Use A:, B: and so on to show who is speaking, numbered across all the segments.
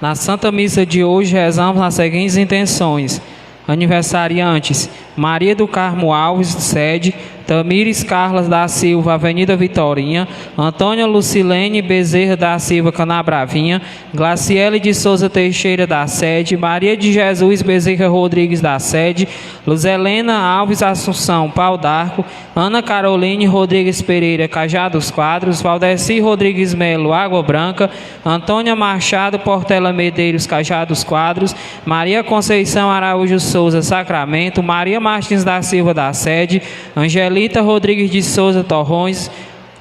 A: Na Santa Missa de hoje rezamos as seguintes intenções. Aniversariantes: Maria do Carmo Alves, sede, Tamires Carlas da Silva, Avenida Vitorinha, Antônia Lucilene Bezerra da Silva, Canabravinha, Glaciele de Souza Teixeira da sede, Maria de Jesus Bezerra Rodrigues da sede, Luzelena Alves Assunção, Pau d'Arco, Ana Caroline Rodrigues Pereira, Cajá dos Quadros, Valdeci Rodrigues Melo, Água Branca, Antônia Machado Portela Medeiros, Cajá dos Quadros, Maria Conceição Araújo Souza, Sacramento, Maria Martins da Silva da sede, Angelina Rodrigues de Souza Torrões,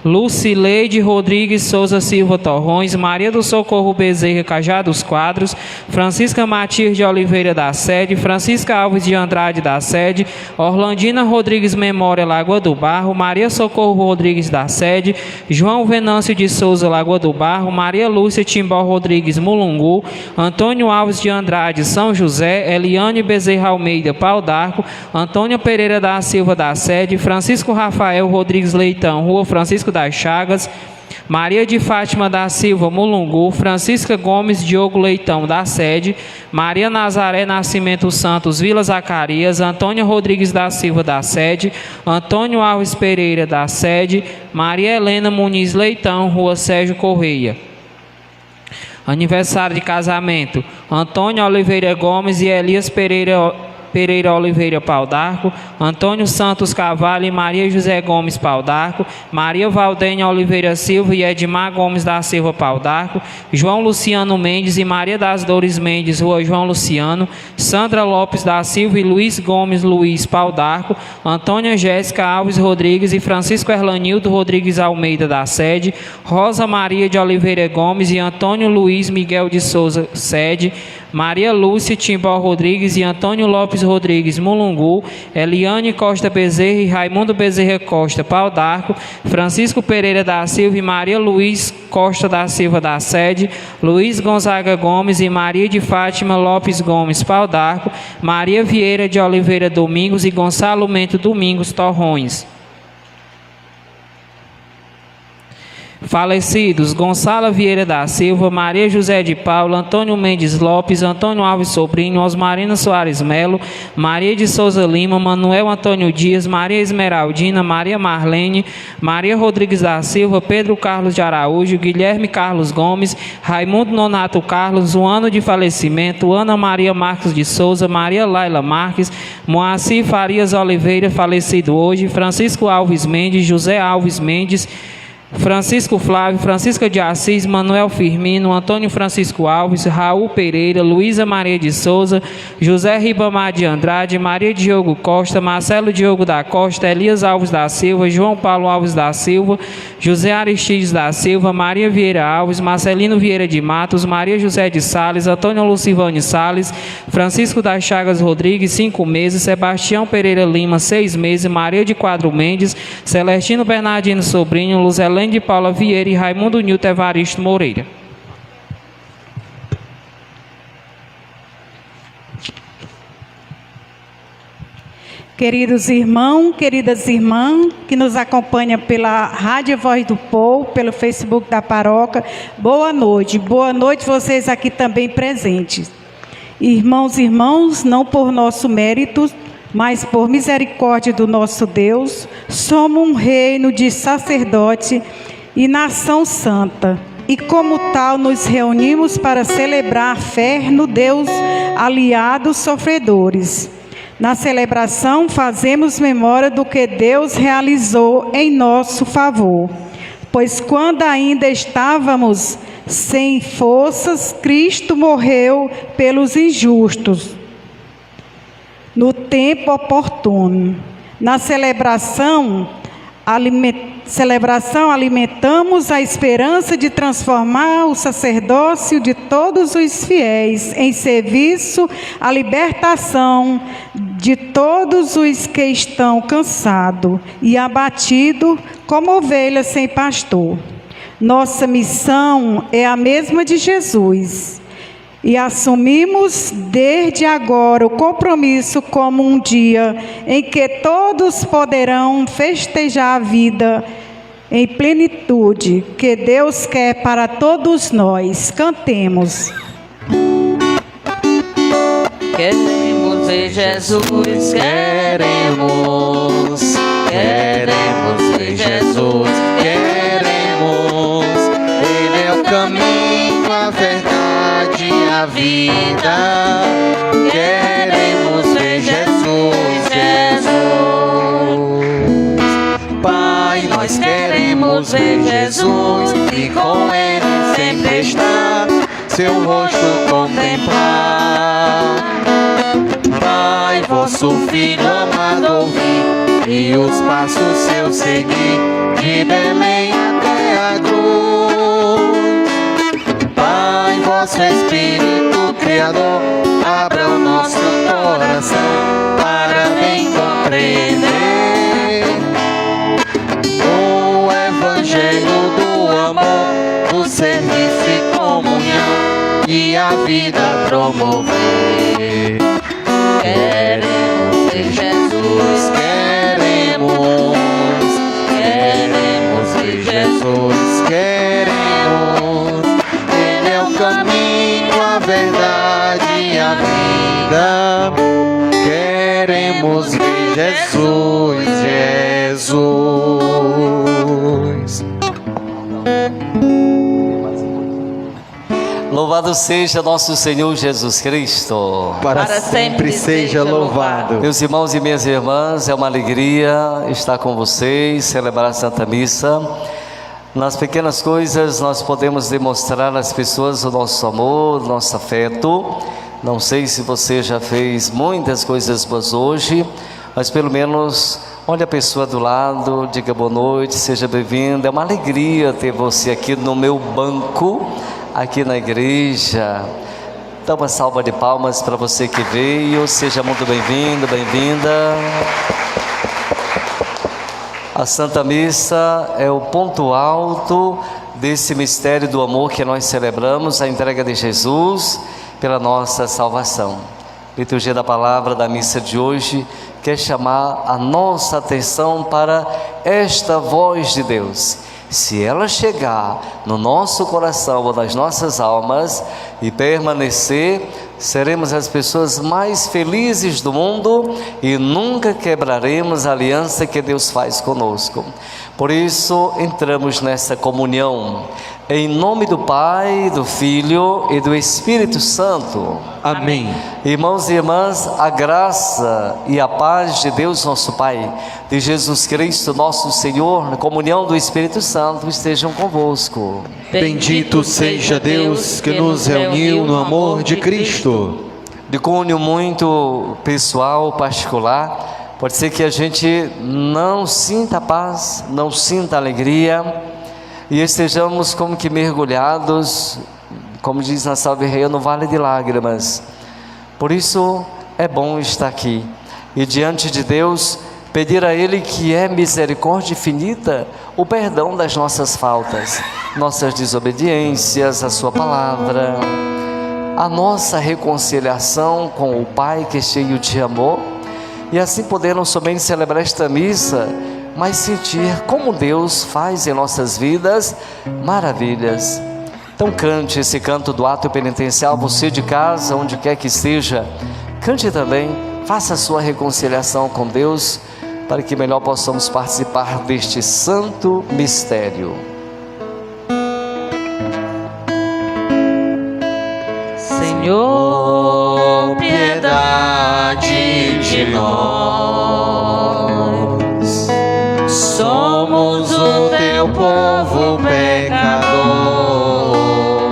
A: Lucileide Rodrigues Souza Silva Torrões, Maria do Socorro Bezerra, Cajá dos Quadros, Francisca Matias de Oliveira da sede, Francisca Alves de Andrade da sede, Orlandina Rodrigues Memória, Lagoa do Barro, Maria Socorro Rodrigues da sede, João Venâncio de Souza, Lagoa do Barro, Maria Lúcia Timbó Rodrigues, Mulungu, Antônio Alves de Andrade, São José, Eliane Bezerra Almeida, Pau d'Arco, Antônia Pereira da Silva da sede, Francisco Rafael Rodrigues Leitão, Rua Francisco das Chagas, Maria de Fátima da Silva, Mulungu, Francisca Gomes Diogo Leitão da sede, Maria Nazaré Nascimento Santos, Vila Zacarias, Antônia Rodrigues da Silva da sede, Antônio Alves Pereira da sede, Maria Helena Muniz Leitão, Rua Sérgio Correia. Aniversário de casamento: Antônio Oliveira Gomes e Elias Pereira Oliveira Pau d'Arco, Antônio Santos Cavalho e Maria José Gomes Pau d'Arco, Maria Valdênia Oliveira Silva e Edmar Gomes da Silva Pau d'Arco, João Luciano Mendes e Maria das Dores Mendes, Rua João Luciano, Sandra Lopes da Silva e Luiz Gomes Luiz Pau d'Arco, Antônia Jéssica Alves Rodrigues e Francisco Erlanildo Rodrigues Almeida da sede, Rosa Maria de Oliveira Gomes e Antônio Luiz Miguel de Souza sede, Maria Lúcia Timbó Rodrigues e Antônio Lopes Rodrigues, Mulungu, Eliane Costa Bezerra e Raimundo Bezerra Costa, Pau d'Arco, Francisco Pereira da Silva e Maria Luiz Costa da Silva da sede, Luiz Gonzaga Gomes e Maria de Fátima Lopes Gomes, Pau d'Arco, Maria Vieira de Oliveira Domingos e Gonçalo Mento Domingos Torrões. Falecidos: Gonçala Vieira da Silva, Maria José de Paula, Antônio Mendes Lopes, Antônio Alves Sobrinho, Osmarina Soares Melo, Maria de Souza Lima, Manuel Antônio Dias, Maria Esmeraldina, Maria Marlene, Maria Rodrigues da Silva, Pedro Carlos de Araújo, Guilherme Carlos Gomes, Raimundo Nonato Carlos, o ano de falecimento: Ana Maria Marques de Souza, Maria Laila Marques, Moacir Farias Oliveira, falecido hoje, Francisco Alves Mendes, José Alves Mendes, Francisco Flávio, Francisca de Assis, Manuel Firmino, Antônio Francisco Alves, Raul Pereira, Luísa Maria de Souza, José Ribamar de Andrade, Maria Diogo Costa, Marcelo Diogo da Costa, Elias Alves da Silva, João Paulo Alves da Silva, José Aristides da Silva, Maria Vieira Alves, Marcelino Vieira de Matos, Maria José de Sales, Antônio Lucivane Sales, Francisco das Chagas Rodrigues, 5 meses, Sebastião Pereira Lima, 6 meses, Maria de Quadro Mendes, Celestino Bernardino Sobrinho, Luzelene de Paula Vieira e Raimundo Nilton Evaristo Moreira.
B: Queridos irmãos, queridas irmãs, que nos acompanham pela Rádio Voz do Povo, pelo Facebook da paróquia, boa noite. Boa noite vocês aqui também presentes. Irmãos e irmãs, não por nosso mérito, mas por misericórdia do nosso Deus, somos um reino de sacerdote e nação santa. E como tal, nos reunimos para celebrar a fé no Deus aliado sofredores. Na celebração, fazemos memória do que Deus realizou em nosso favor. Pois quando ainda estávamos sem forças, Cristo morreu pelos injustos, no tempo oportuno. Na celebração alimentamos a esperança de transformar o sacerdócio de todos os fiéis em serviço à libertação de todos os que estão cansados e abatidos como ovelhas sem pastor. Nossa missão é a mesma de Jesus. E assumimos desde agora o compromisso como um dia em que todos poderão festejar a vida em plenitude que Deus quer para todos nós. Cantemos.
C: Queremos ver Jesus, queremos ver Jesus, queremos. Ele é o caminho, a verdade e a vida. Queremos ver Jesus, Jesus. Pai, nós queremos ver Jesus e com Ele sempre estar, seu rosto contemplar. Pai, vosso Filho amado ouvir e os passos seus seguir, de Belém até a cruz. Pai, vosso Espírito Criador, abra o nosso coração para bem compreender o Evangelho do amor, do serviço e comunhão e a vida promover. Queremos ver Jesus, queremos ver Jesus, queremos. Ele é o caminho, a verdade e a vida. Queremos ver Jesus, Jesus.
D: Louvado seja nosso Senhor Jesus Cristo.
C: Para sempre seja louvado.
D: Meus irmãos e minhas irmãs, é uma alegria estar com vocês, celebrar a Santa Missa. Nas pequenas coisas nós podemos demonstrar às pessoas o nosso amor, o nosso afeto. Não sei se você já fez muitas coisas boas hoje, mas pelo menos olhe a pessoa do lado, diga boa noite, seja bem-vinda. É uma alegria ter você aqui no meu banco, aqui na igreja. Dá uma salva de palmas para você que veio, seja muito bem-vindo, bem-vinda. A Santa Missa é o ponto alto desse mistério do amor que nós celebramos, a entrega de Jesus pela nossa salvação. A liturgia da palavra da missa de hoje quer chamar a nossa atenção para esta voz de Deus. Se ela chegar no nosso coração ou nas nossas almas e permanecer, seremos as pessoas mais felizes do mundo e nunca quebraremos a aliança que Deus faz conosco. Por isso, entramos nessa comunhão. Em nome do Pai, do Filho e do Espírito Santo.
C: Amém.
D: Irmãos e irmãs, a graça e a paz de Deus nosso Pai, de Jesus Cristo nosso Senhor, na comunhão do Espírito Santo, estejam convosco.
C: Bendito seja Deus que nos reuniu no amor de Cristo.
D: De cunho muito pessoal, particular, pode ser que a gente não sinta paz, não sinta alegria, e estejamos como que mergulhados, como diz na Salve Rei, no vale de lágrimas. Por isso é bom estar aqui e diante de Deus pedir a Ele, que é misericórdia infinita, o perdão das nossas faltas, nossas desobediências à sua palavra, a nossa reconciliação com o Pai que é cheio de amor, e assim poder não somente celebrar esta missa, mas sentir como Deus faz em nossas vidas maravilhas. Então cante esse canto do ato penitencial, você de casa, onde quer que esteja, cante também, faça a sua reconciliação com Deus, para que melhor possamos participar deste santo mistério.
C: Senhor, piedade de nós. Somos o teu povo pecador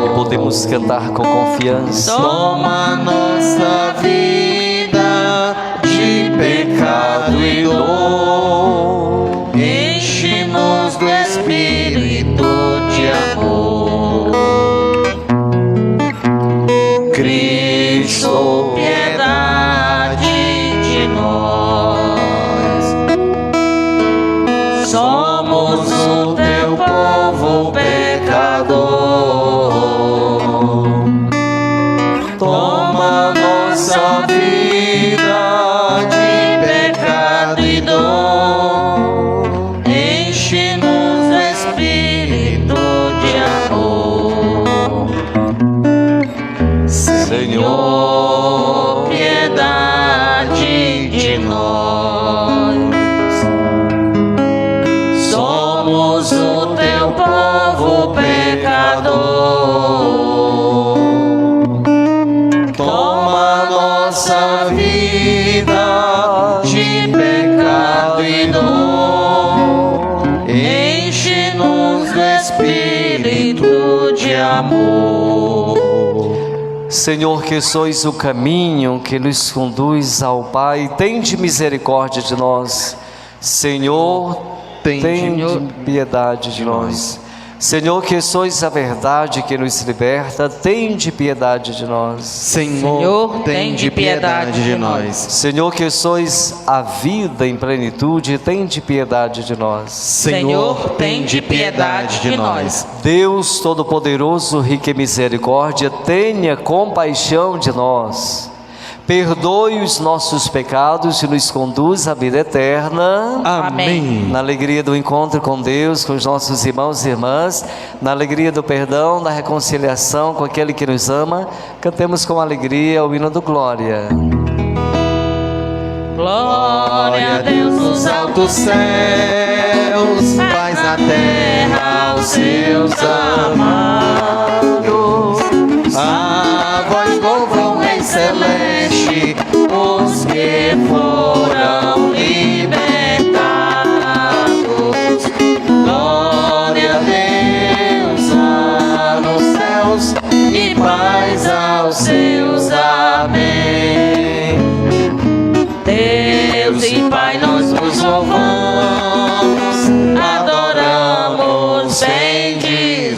D: E podemos cantar com confiança.
C: Toma nossa vida de pecado e dor, enche-nos do Espírito de amor. Cristo, piedade de nós. Somos o teu povo pecador. Toma nossa vida de pecado e dor, espírito de amor.
D: Senhor, que sois o caminho que nos conduz ao Pai, tende misericórdia de nós. Senhor, tende piedade de nós. Senhor, que sois a verdade que nos liberta, tende piedade de nós.
C: Senhor, tende piedade de nós.
D: Senhor, que sois a vida em plenitude, tende piedade de nós.
C: Senhor, tende piedade de nós.
D: Deus Todo-Poderoso, rico em misericórdia, tenha compaixão de nós. Perdoe os nossos pecados e nos conduz à vida eterna.
C: Amém.
D: Na alegria do encontro com Deus, com os nossos irmãos e irmãs, na alegria do perdão, da reconciliação com aquele que nos ama, cantemos com alegria o hino do Glória.
C: Glória a Deus nos altos céus, paz na terra aos seus amados. A voz louvam Rei Celeste, os que foram libertados. Glória a Deus lá nos céus e paz aos seus. Amém. Deus e Pai, nós vos louvamos, adoramos, bendizemos.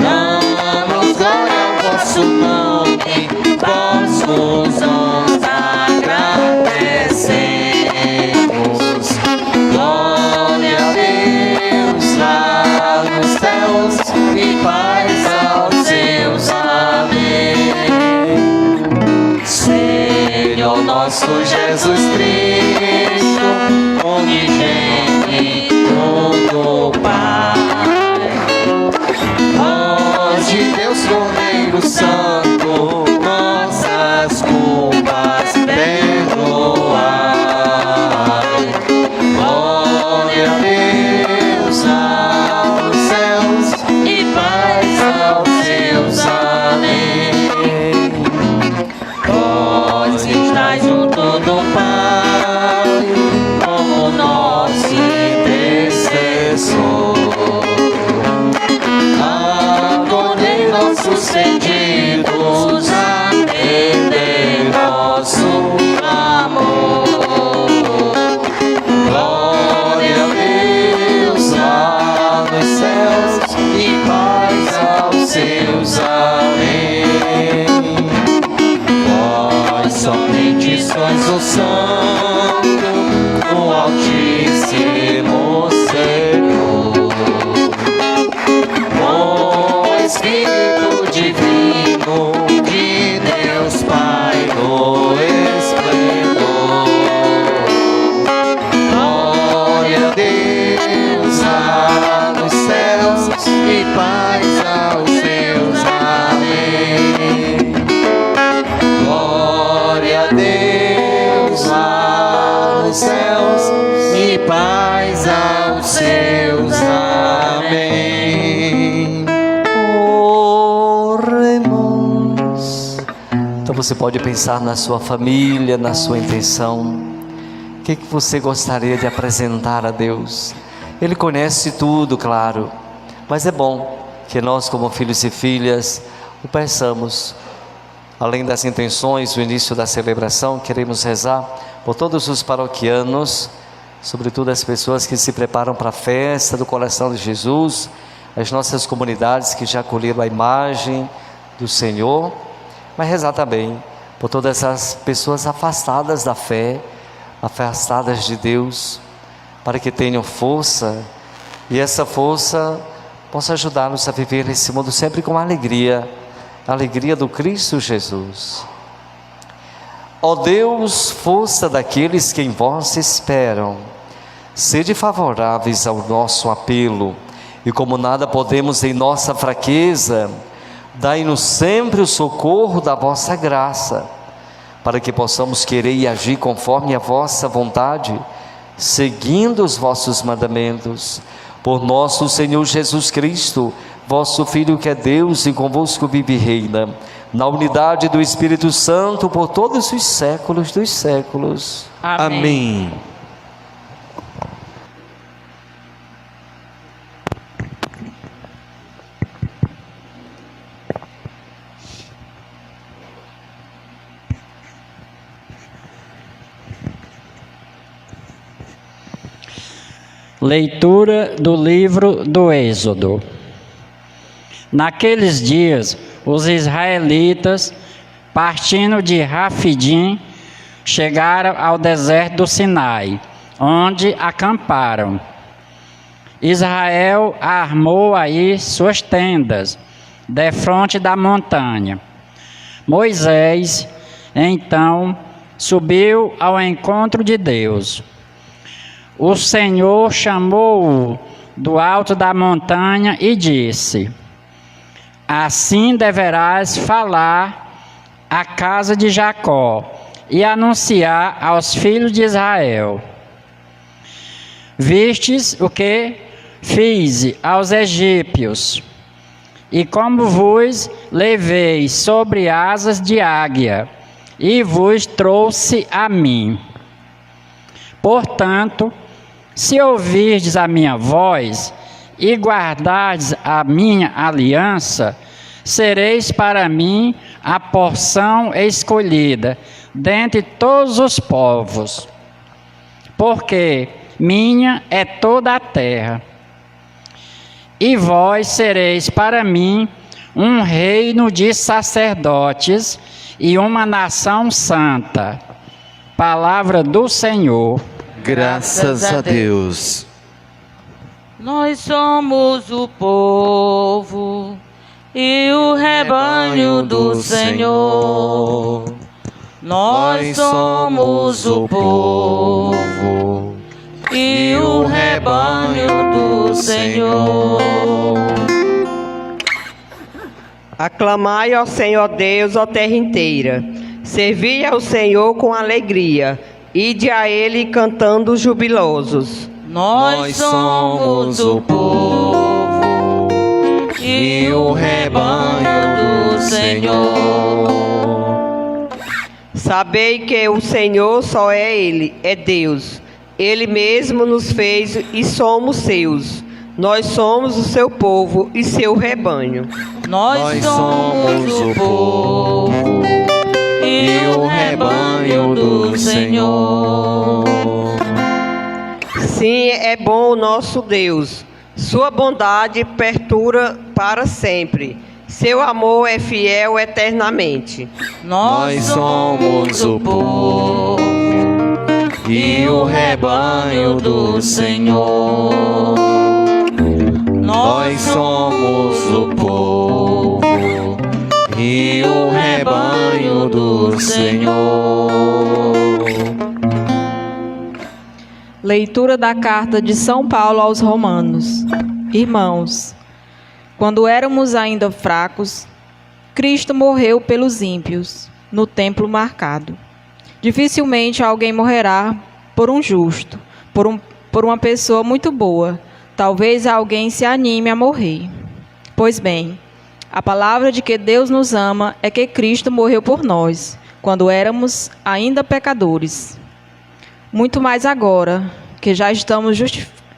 C: Damos glória ao vosso nome, vossos nós agradecemos. Glória a Deus lá nos céus e paz aos seus. Amém. Senhor nosso Jesus Cristo, unigênito do Pai, voz de Deus Cordeiro Santo, nossas culpas perdoai. Glória a Deus aos céus e paz aos seus. Amém. Vós estáis junto do Pai, como nosso intercessor. Acolhei nossos pedidos, atendei nosso amor. Glória a Deus lá nos céus e paz aos seus. Amém. Vós somente sois o Santo, o Altíssimo Senhor. O Espírito Divino de Deus Pai no esplendor. Glória a Deus lá nos céus e paz aos seus. Amém. Glória a Deus lá nos céus e paz aos seus. Amém.
D: Oremos. Então você pode pensar na sua família, na sua intenção. O que você gostaria de apresentar a Deus? Ele conhece tudo, claro, mas é bom que nós, como filhos e filhas, o peçamos. Além das intenções, o início da celebração, queremos rezar por todos os paroquianos, sobretudo as pessoas que se preparam para a festa do Coração de Jesus, as nossas comunidades que já acolheram a imagem do Senhor, mas rezar também por todas as pessoas afastadas da fé, afastadas de Deus, para que tenham força, e essa força possa ajudar-nos a viver esse mundo sempre com alegria, a alegria do Cristo Jesus. Ó Deus, força daqueles que em vós esperam, sede favoráveis ao nosso apelo, e como nada podemos em nossa fraqueza, dai-nos sempre o socorro da vossa graça, para que possamos querer e agir conforme a vossa vontade, seguindo os vossos mandamentos, por nosso Senhor Jesus Cristo, vosso Filho que é Deus e convosco vive e reina, na unidade do Espírito Santo, por todos os séculos dos séculos.
A: Amém.
C: Amém.
E: Leitura do livro do Êxodo. Naqueles dias, os israelitas, partindo de Rafidim, chegaram ao deserto do Sinai, onde acamparam. Israel armou aí suas tendas, defronte da montanha. Moisés, então, subiu ao encontro de Deus. O Senhor chamou-o do alto da montanha e disse: assim deverás falar à casa de Jacó e anunciar aos filhos de Israel: vistes o que fiz aos egípcios, e como vos levei sobre asas de águia, e vos trouxe a mim. Portanto, se ouvirdes a minha voz e guardardes a minha aliança, sereis para mim a porção escolhida dentre todos os povos, porque minha é toda a terra. E vós sereis para mim um reino de sacerdotes e uma nação santa. Palavra do Senhor.
C: Graças a Deus.
F: Nós somos o povo e o rebanho do Senhor. Nós somos o povo e o rebanho do Senhor.
G: Aclamai ao Senhor Deus, ó terra inteira. Servi ao Senhor com alegria. Ide a Ele cantando jubilosos.
F: Nós somos o povo e o rebanho do Senhor.
G: Sabei que o Senhor só é Ele, é Deus. Ele mesmo nos fez e somos seus. Nós somos o seu povo e seu rebanho.
F: Nós somos o povo e o rebanho do Senhor.
G: Sim, é bom o nosso Deus. Sua bondade perdura para sempre. Seu amor é fiel eternamente.
F: Nós somos o povo e o rebanho do Senhor. Nós somos o povo e o rebanho do Senhor.
H: Leitura da carta de São Paulo aos Romanos. Irmãos, quando éramos ainda fracos, Cristo morreu pelos ímpios, no templo marcado. Dificilmente alguém morrerá por um justo, por uma pessoa muito boa. Talvez alguém se anime a morrer. Pois bem, a palavra de que Deus nos ama é que Cristo morreu por nós, quando éramos ainda pecadores. Muito mais agora, que já estamos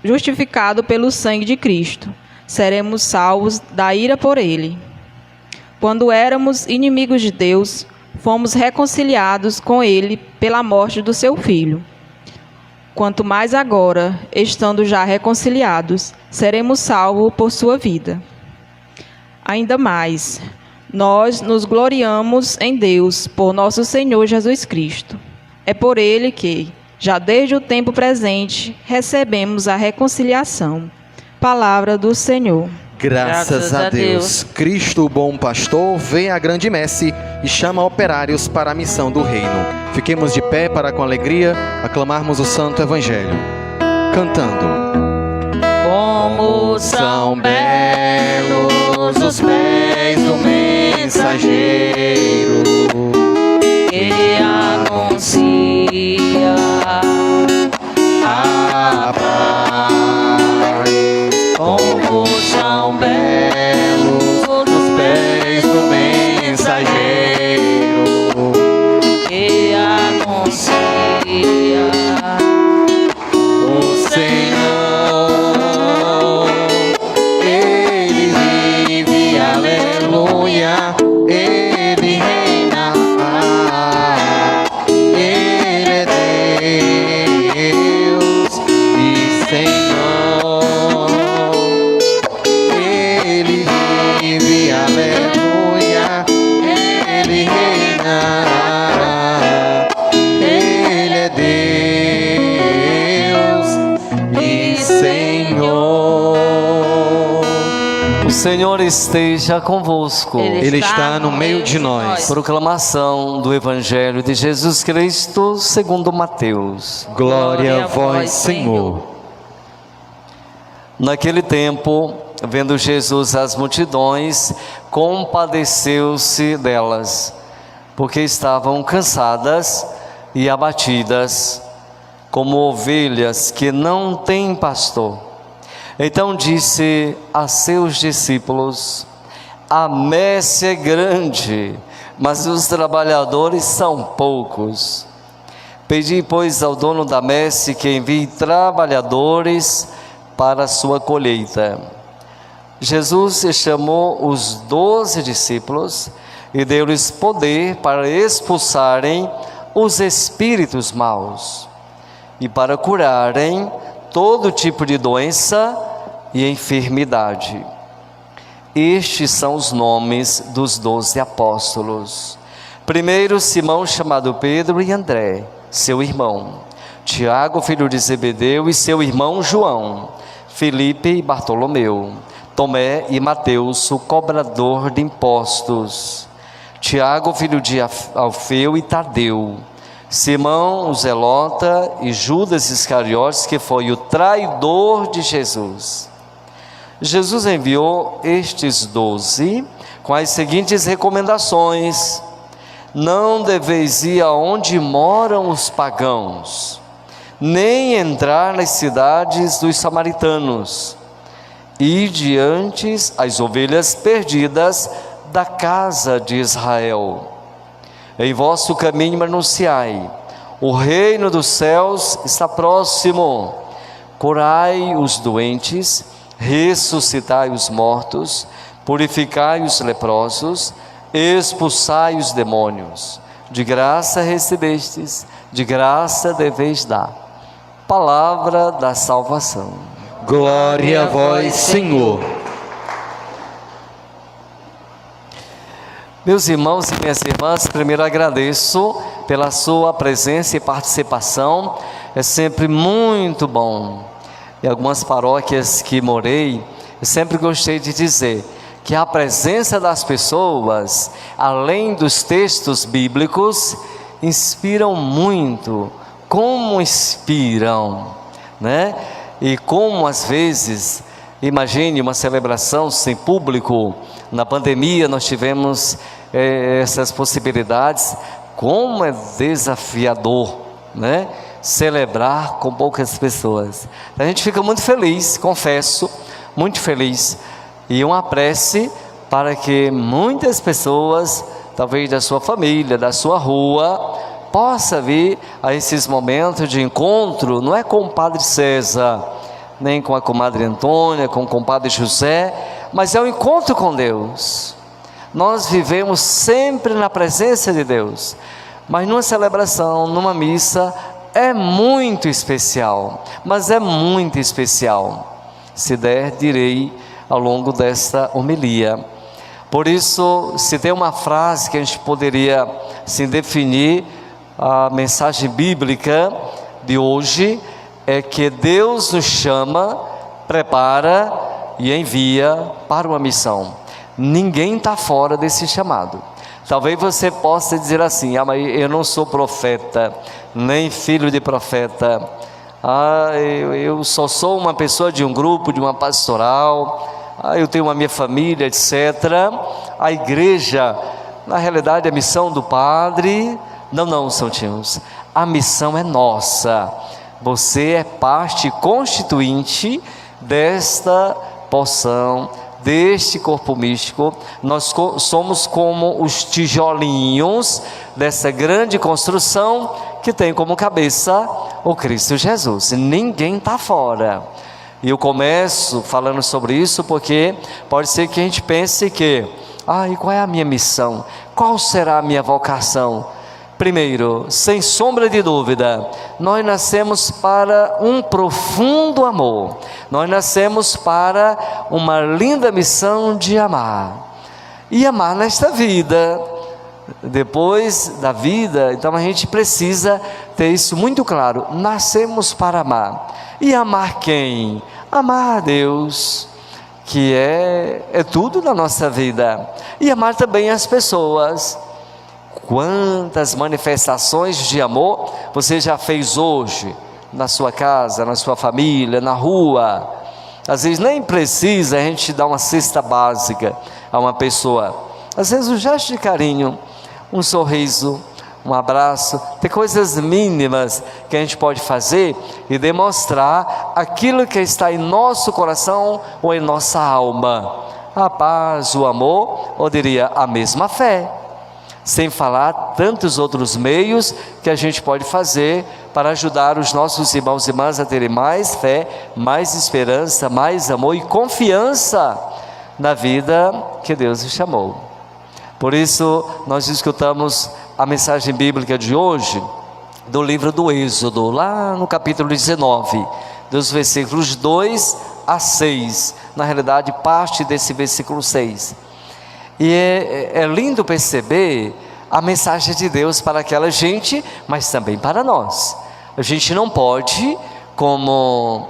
H: justificados pelo sangue de Cristo, seremos salvos da ira por Ele. Quando éramos inimigos de Deus, fomos reconciliados com Ele pela morte do seu Filho. Quanto mais agora, estando já reconciliados, seremos salvos por sua vida. Ainda mais, nós nos gloriamos em Deus por nosso Senhor Jesus Cristo. É por Ele que, já desde o tempo presente, recebemos a reconciliação. Palavra do Senhor.
C: Graças a Deus. Cristo, o bom pastor, vê a grande messe e chama operários para a missão do reino. Fiquemos de pé para, com alegria, aclamarmos o Santo Evangelho, cantando.
F: Como são belos os pés do mensageiro que anuncia a paz. Como são belos os pés do mensageiro que anuncia o Senhor. Ele vive, aleluia. Ele reina, Ele é Deus e Senhor.
D: O Senhor esteja convosco.
C: Ele está no meio de nós.
D: Proclamação do Evangelho de Jesus Cristo segundo Mateus.
C: Glória a vós, Senhor.
D: Naquele tempo, vendo Jesus as multidões, compadeceu-se delas, porque estavam cansadas e abatidas, como ovelhas que não têm pastor. Então disse a seus discípulos: a messe é grande, mas os trabalhadores são poucos. Pedi, pois, ao dono da messe que envie trabalhadores para a sua colheita. Jesus chamou os 12 discípulos e deu-lhes poder para expulsarem os espíritos maus e para curarem todo tipo de doença e enfermidade. Estes são os nomes dos 12 apóstolos. Primeiro, Simão, chamado Pedro, e André, seu irmão. Tiago, filho de Zebedeu, e seu irmão João. Filipe e Bartolomeu. Tomé e Mateus, o cobrador de impostos. Tiago, filho de Alfeu, e Tadeu. Simão, o zelota, e Judas Iscariotes, que foi o traidor de Jesus. Jesus enviou estes 12 com as seguintes recomendações: não deveis ir aonde moram os pagãos, nem entrar nas cidades dos samaritanos. Ide antes as ovelhas perdidas da casa de Israel. Em vosso caminho anunciai: o reino dos céus está próximo. Curai os doentes, ressuscitai os mortos, purificai os leprosos, expulsai os demônios. De graça recebestes, de graça deveis dar. Palavra da salvação.
C: Glória a vós, Senhor.
D: Meus irmãos e minhas irmãs, primeiro agradeço pela sua presença e participação. É sempre muito bom. Em algumas paróquias que morei, eu sempre gostei de dizer que a presença das pessoas, além dos textos bíblicos, inspiram muito. Como inspiram, né? E como às vezes, imagine uma celebração sem público. Na pandemia nós tivemos essas possibilidades. Como é desafiador, né? Celebrar com poucas pessoas. A gente fica muito feliz, confesso, muito feliz. E uma prece para que muitas pessoas, talvez da sua família, da sua rua, possa vir a esses momentos de encontro. Não é com o Padre César, nem com a comadre Antônia, com o compadre José, mas é o encontro com Deus. Nós vivemos sempre na presença de Deus, mas numa celebração, numa missa, é muito especial, mas é muito especial. Se der, direi ao longo desta homilia. Por isso, se tem uma frase que a gente poderia assim, definir a mensagem bíblica de hoje, é que Deus nos chama, prepara e envia para uma missão. Ninguém está fora desse chamado. Talvez você possa dizer assim: ah, mas eu não sou profeta, nem filho de profeta. Ah, eu só sou uma pessoa de um grupo, de uma pastoral. Ah, eu tenho a minha família, etc. A igreja, na realidade, a missão do padre. Não, santinhos. A missão é nossa. Você é parte constituinte desta porção, deste corpo místico. Nós somos como os tijolinhos dessa grande construção que tem como cabeça o Cristo Jesus. Ninguém está fora. E eu começo falando sobre isso porque pode ser que a gente pense que e qual é a minha missão? Qual será a minha vocação? Primeiro, sem sombra de dúvida, nós nascemos para um profundo amor. Nós nascemos para uma linda missão de amar. E amar nesta vida. Depois da vida, então a gente precisa ter isso muito claro. Nascemos para amar. E amar quem? Amar a Deus, que é tudo na nossa vida. E amar também as pessoas. Quantas manifestações de amor você já fez hoje, na sua casa, na sua família, na rua? Às vezes nem precisa a gente dar uma cesta básica a uma pessoa. Às vezes um gesto de carinho, um sorriso, um abraço, tem coisas mínimas que a gente pode fazer e demonstrar aquilo que está em nosso coração ou em nossa alma. A paz, o amor, ou diria a mesma fé. Sem falar tantos outros meios que a gente pode fazer para ajudar os nossos irmãos e irmãs a terem mais fé, mais esperança, mais amor e confiança na vida que Deus nos chamou. Por isso, nós escutamos a mensagem bíblica de hoje, do livro do Êxodo, lá no capítulo 19, dos versículos 2 a 6, na realidade parte desse versículo 6, e é lindo perceber a mensagem de Deus para aquela gente, mas também para nós. A gente não pode, como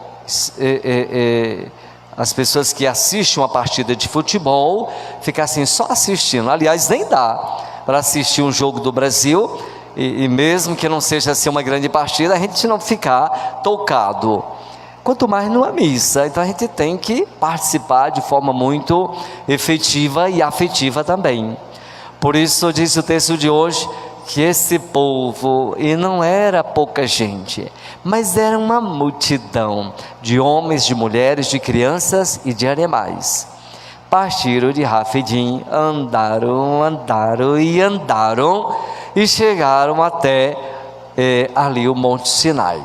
D: as pessoas que assistem uma partida de futebol, ficar assim só assistindo. Aliás, nem dá para assistir um jogo do Brasil, e mesmo que não seja assim uma grande partida, a gente não ficar tocado, quanto mais numa missa. Então a gente tem que participar de forma muito efetiva e afetiva também. Por isso diz o texto de hoje, que esse povo, e não era pouca gente, mas era uma multidão de homens, de mulheres, de crianças e de animais, partiram de Rafidim, andaram e chegaram até ali o Monte Sinai.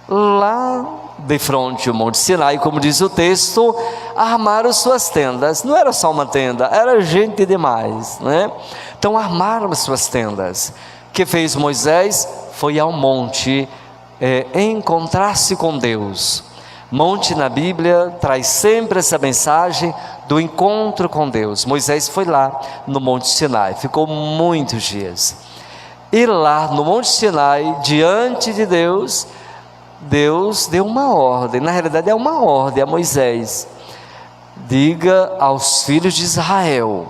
D: Lá de frente ao Monte Sinai, como diz o texto, armaram suas tendas. Não era só uma tenda, era gente demais, né? Então armaram suas tendas. O que fez Moisés? Foi ao monte encontrar-se com Deus. Monte na Bíblia traz sempre essa mensagem do encontro com Deus. Moisés foi lá no Monte Sinai, ficou muitos dias. E lá no Monte Sinai, diante de Deus, Deus deu uma ordem, na realidade é uma ordem a Moisés: diga aos filhos de Israel.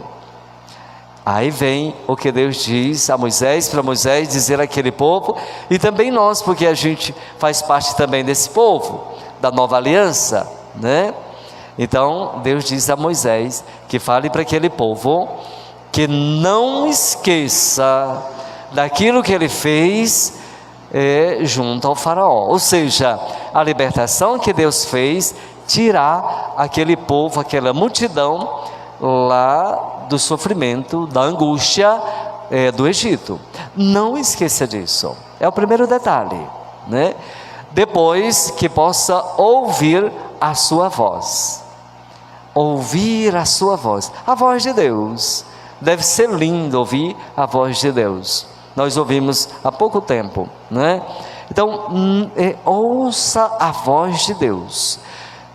D: Aí vem o que Deus diz a Moisés, para Moisés dizer àquele povo, e também nós, porque a gente faz parte também desse povo, da nova aliança, né? Então Deus diz a Moisés que fale para aquele povo que não esqueça daquilo que ele fez junto ao faraó, ou seja, a libertação que Deus fez, tirar aquele povo, aquela multidão lá do sofrimento, da angústia do Egito. Não esqueça disso, é o primeiro detalhe, né? Depois que possa ouvir a sua voz, ouvir a sua voz, a voz de Deus. Deve ser lindo ouvir a voz de Deus. Nós ouvimos há pouco tempo, né? Então, ouça a voz de Deus.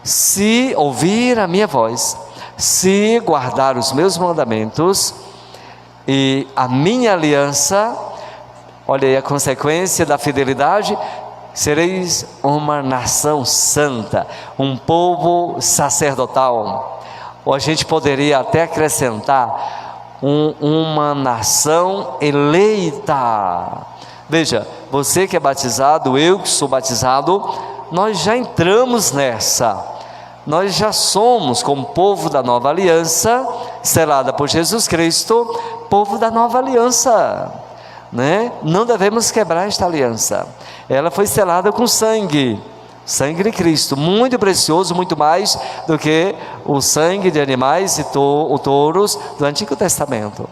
D: Se ouvir a minha voz, se guardar os meus mandamentos e a minha aliança, olha aí a consequência da fidelidade: sereis uma nação santa, um povo sacerdotal. Ou a gente poderia até acrescentar uma nação eleita. Veja, você que é batizado, eu que sou batizado, nós já entramos nessa. Nós já somos, como povo da nova aliança, selada por Jesus Cristo, povo da nova aliança, né? Não devemos quebrar esta aliança. Ela foi selada com sangue de Cristo, muito precioso, muito mais do que o sangue de animais e touros do Antigo Testamento.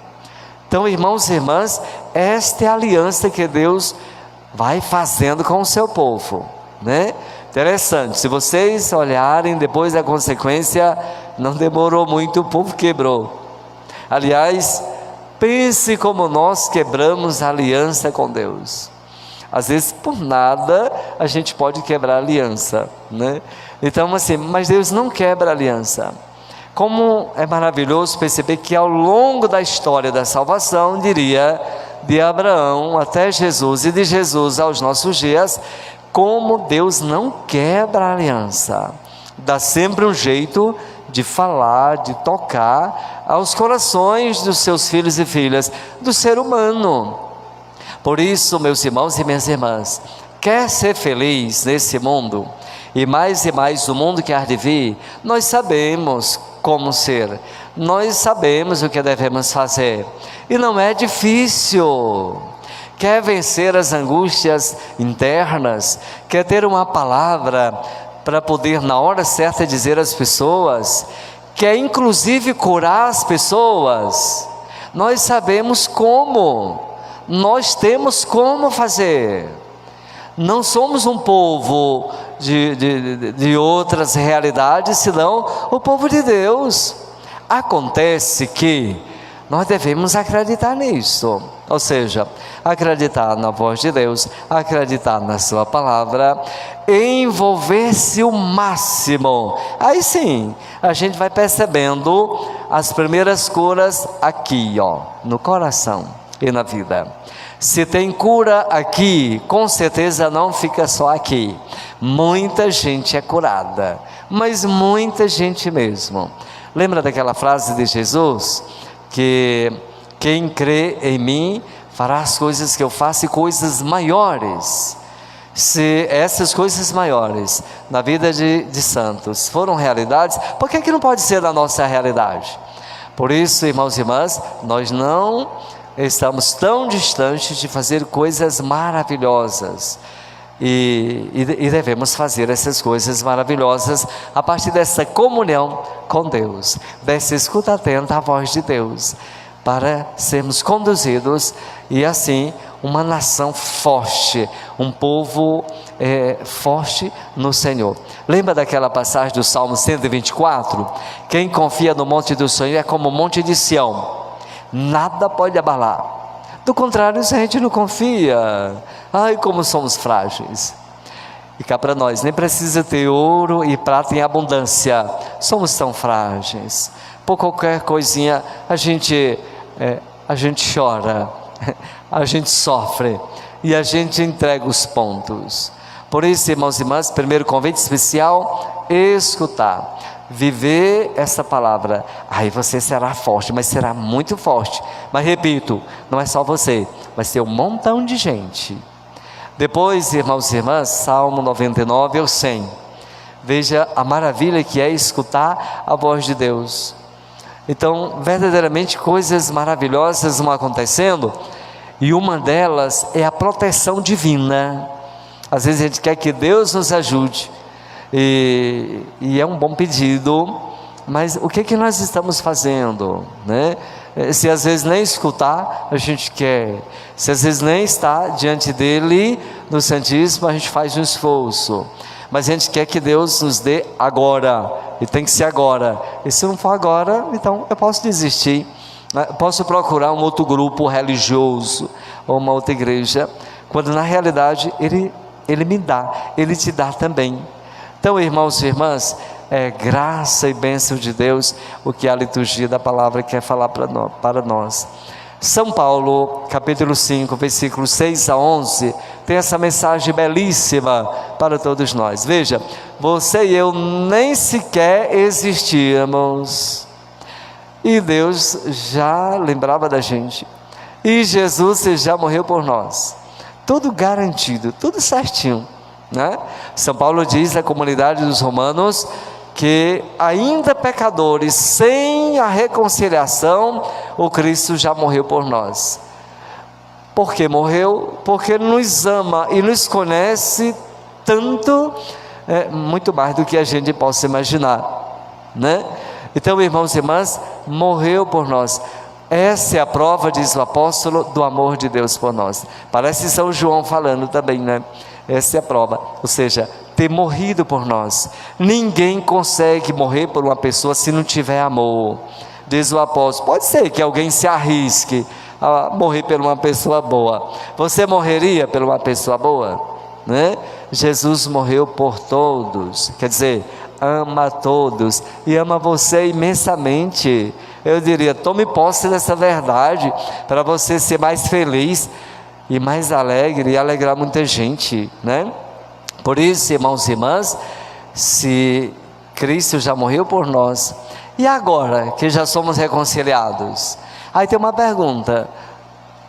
D: Então, irmãos e irmãs, esta é a aliança que Deus vai fazendo com o seu povo, né? Interessante, se vocês olharem depois da consequência, não demorou muito, o povo quebrou. Aliás, pense como nós quebramos a aliança com Deus. Às vezes por nada a gente pode quebrar a aliança, né? Então assim, mas Deus não quebra a aliança. Como é maravilhoso perceber que ao longo da história da salvação, diria, de Abraão até Jesus e de Jesus aos nossos dias, como Deus não quebra a aliança, dá sempre um jeito de falar, de tocar aos corações dos seus filhos e filhas, do ser humano. Por isso, meus irmãos e minhas irmãs, quer ser feliz nesse mundo, e mais o mundo que há de vir, nós sabemos como ser, nós sabemos o que devemos fazer, e não é difícil. Quer vencer as angústias internas, quer ter uma palavra para poder na hora certa dizer às pessoas, quer inclusive curar as pessoas, nós sabemos como, nós temos como fazer. Não somos um povo de outras realidades, senão o povo de Deus. Acontece que nós devemos acreditar nisso, ou seja, acreditar na voz de Deus, acreditar na sua palavra, envolver-se o máximo. Aí sim, a gente vai percebendo as primeiras curas aqui, no coração e na vida. Se tem cura aqui, com certeza não fica só aqui. Muita gente é curada, mas muita gente mesmo. Lembra daquela frase de Jesus? Que quem crê em mim fará as coisas que eu faço e coisas maiores. Se essas coisas maiores na vida de santos foram realidades, por que não pode ser na nossa realidade? Por isso, irmãos e irmãs, nós não estamos tão distantes de fazer coisas maravilhosas, e devemos fazer essas coisas maravilhosas a partir dessa comunhão com Deus, dessa escuta atenta à voz de Deus, para sermos conduzidos e assim uma nação forte, um povo forte no Senhor. Lembra daquela passagem do Salmo 124? Quem confia no monte do Senhor é como o monte de Sião, nada pode abalar. Do contrário, se a gente não confia, ai como somos frágeis. E cá para nós, nem precisa ter ouro e prata em abundância, somos tão frágeis. Por qualquer coisinha a gente chora, a gente sofre e a gente entrega os pontos. Por isso, irmãos e irmãs, primeiro convite especial, escutar, viver essa palavra. Aí você será forte, mas será muito forte. Mas repito, não é só você, vai ser um montão de gente. Depois, irmãos e irmãs, Salmo 99 ou 100. Veja a maravilha que é escutar a voz de Deus. Então, verdadeiramente coisas maravilhosas vão acontecendo, e uma delas é a proteção divina. Às vezes a gente quer que Deus nos ajude, e é um bom pedido, mas o que nós estamos fazendo, né? Se às vezes nem escutar, a gente quer. Se às vezes nem estar diante dele, no Santíssimo, a gente faz um esforço. Mas a gente quer que Deus nos dê agora, e tem que ser agora. E se não for agora, então eu posso desistir. Posso procurar um outro grupo religioso, ou uma outra igreja, quando na realidade Ele me dá, Ele te dá também. Então, irmãos e irmãs, é graça e bênção de Deus o que a liturgia da palavra quer falar para nós. São Paulo, capítulo 5, versículos 6 a 11, tem essa mensagem belíssima para todos nós. Veja, você e eu nem sequer existíamos, e Deus já lembrava da gente, e Jesus já morreu por nós, tudo garantido, tudo certinho, né? São Paulo diz à comunidade dos romanos que ainda pecadores, sem a reconciliação, o Cristo já morreu por nós. Por que morreu? Porque Ele nos ama e nos conhece tanto, muito mais do que a gente possa imaginar, né? Então, irmãos e irmãs, morreu por nós. Essa é a prova, diz o apóstolo, do amor de Deus por nós. Parece São João falando também, né? Essa é a prova, ou seja, ter morrido por nós. Ninguém consegue morrer por uma pessoa se não tiver amor, diz o apóstolo. Pode ser que alguém se arrisque a morrer por uma pessoa boa. Você morreria por uma pessoa boa, né? Jesus morreu por todos, quer dizer, ama todos e ama você imensamente. Eu diria, tome posse dessa verdade para você ser mais feliz e mais alegre e alegrar muita gente, né? Por isso, irmãos e irmãs, se Cristo já morreu por nós. E agora que já somos reconciliados? Aí tem uma pergunta: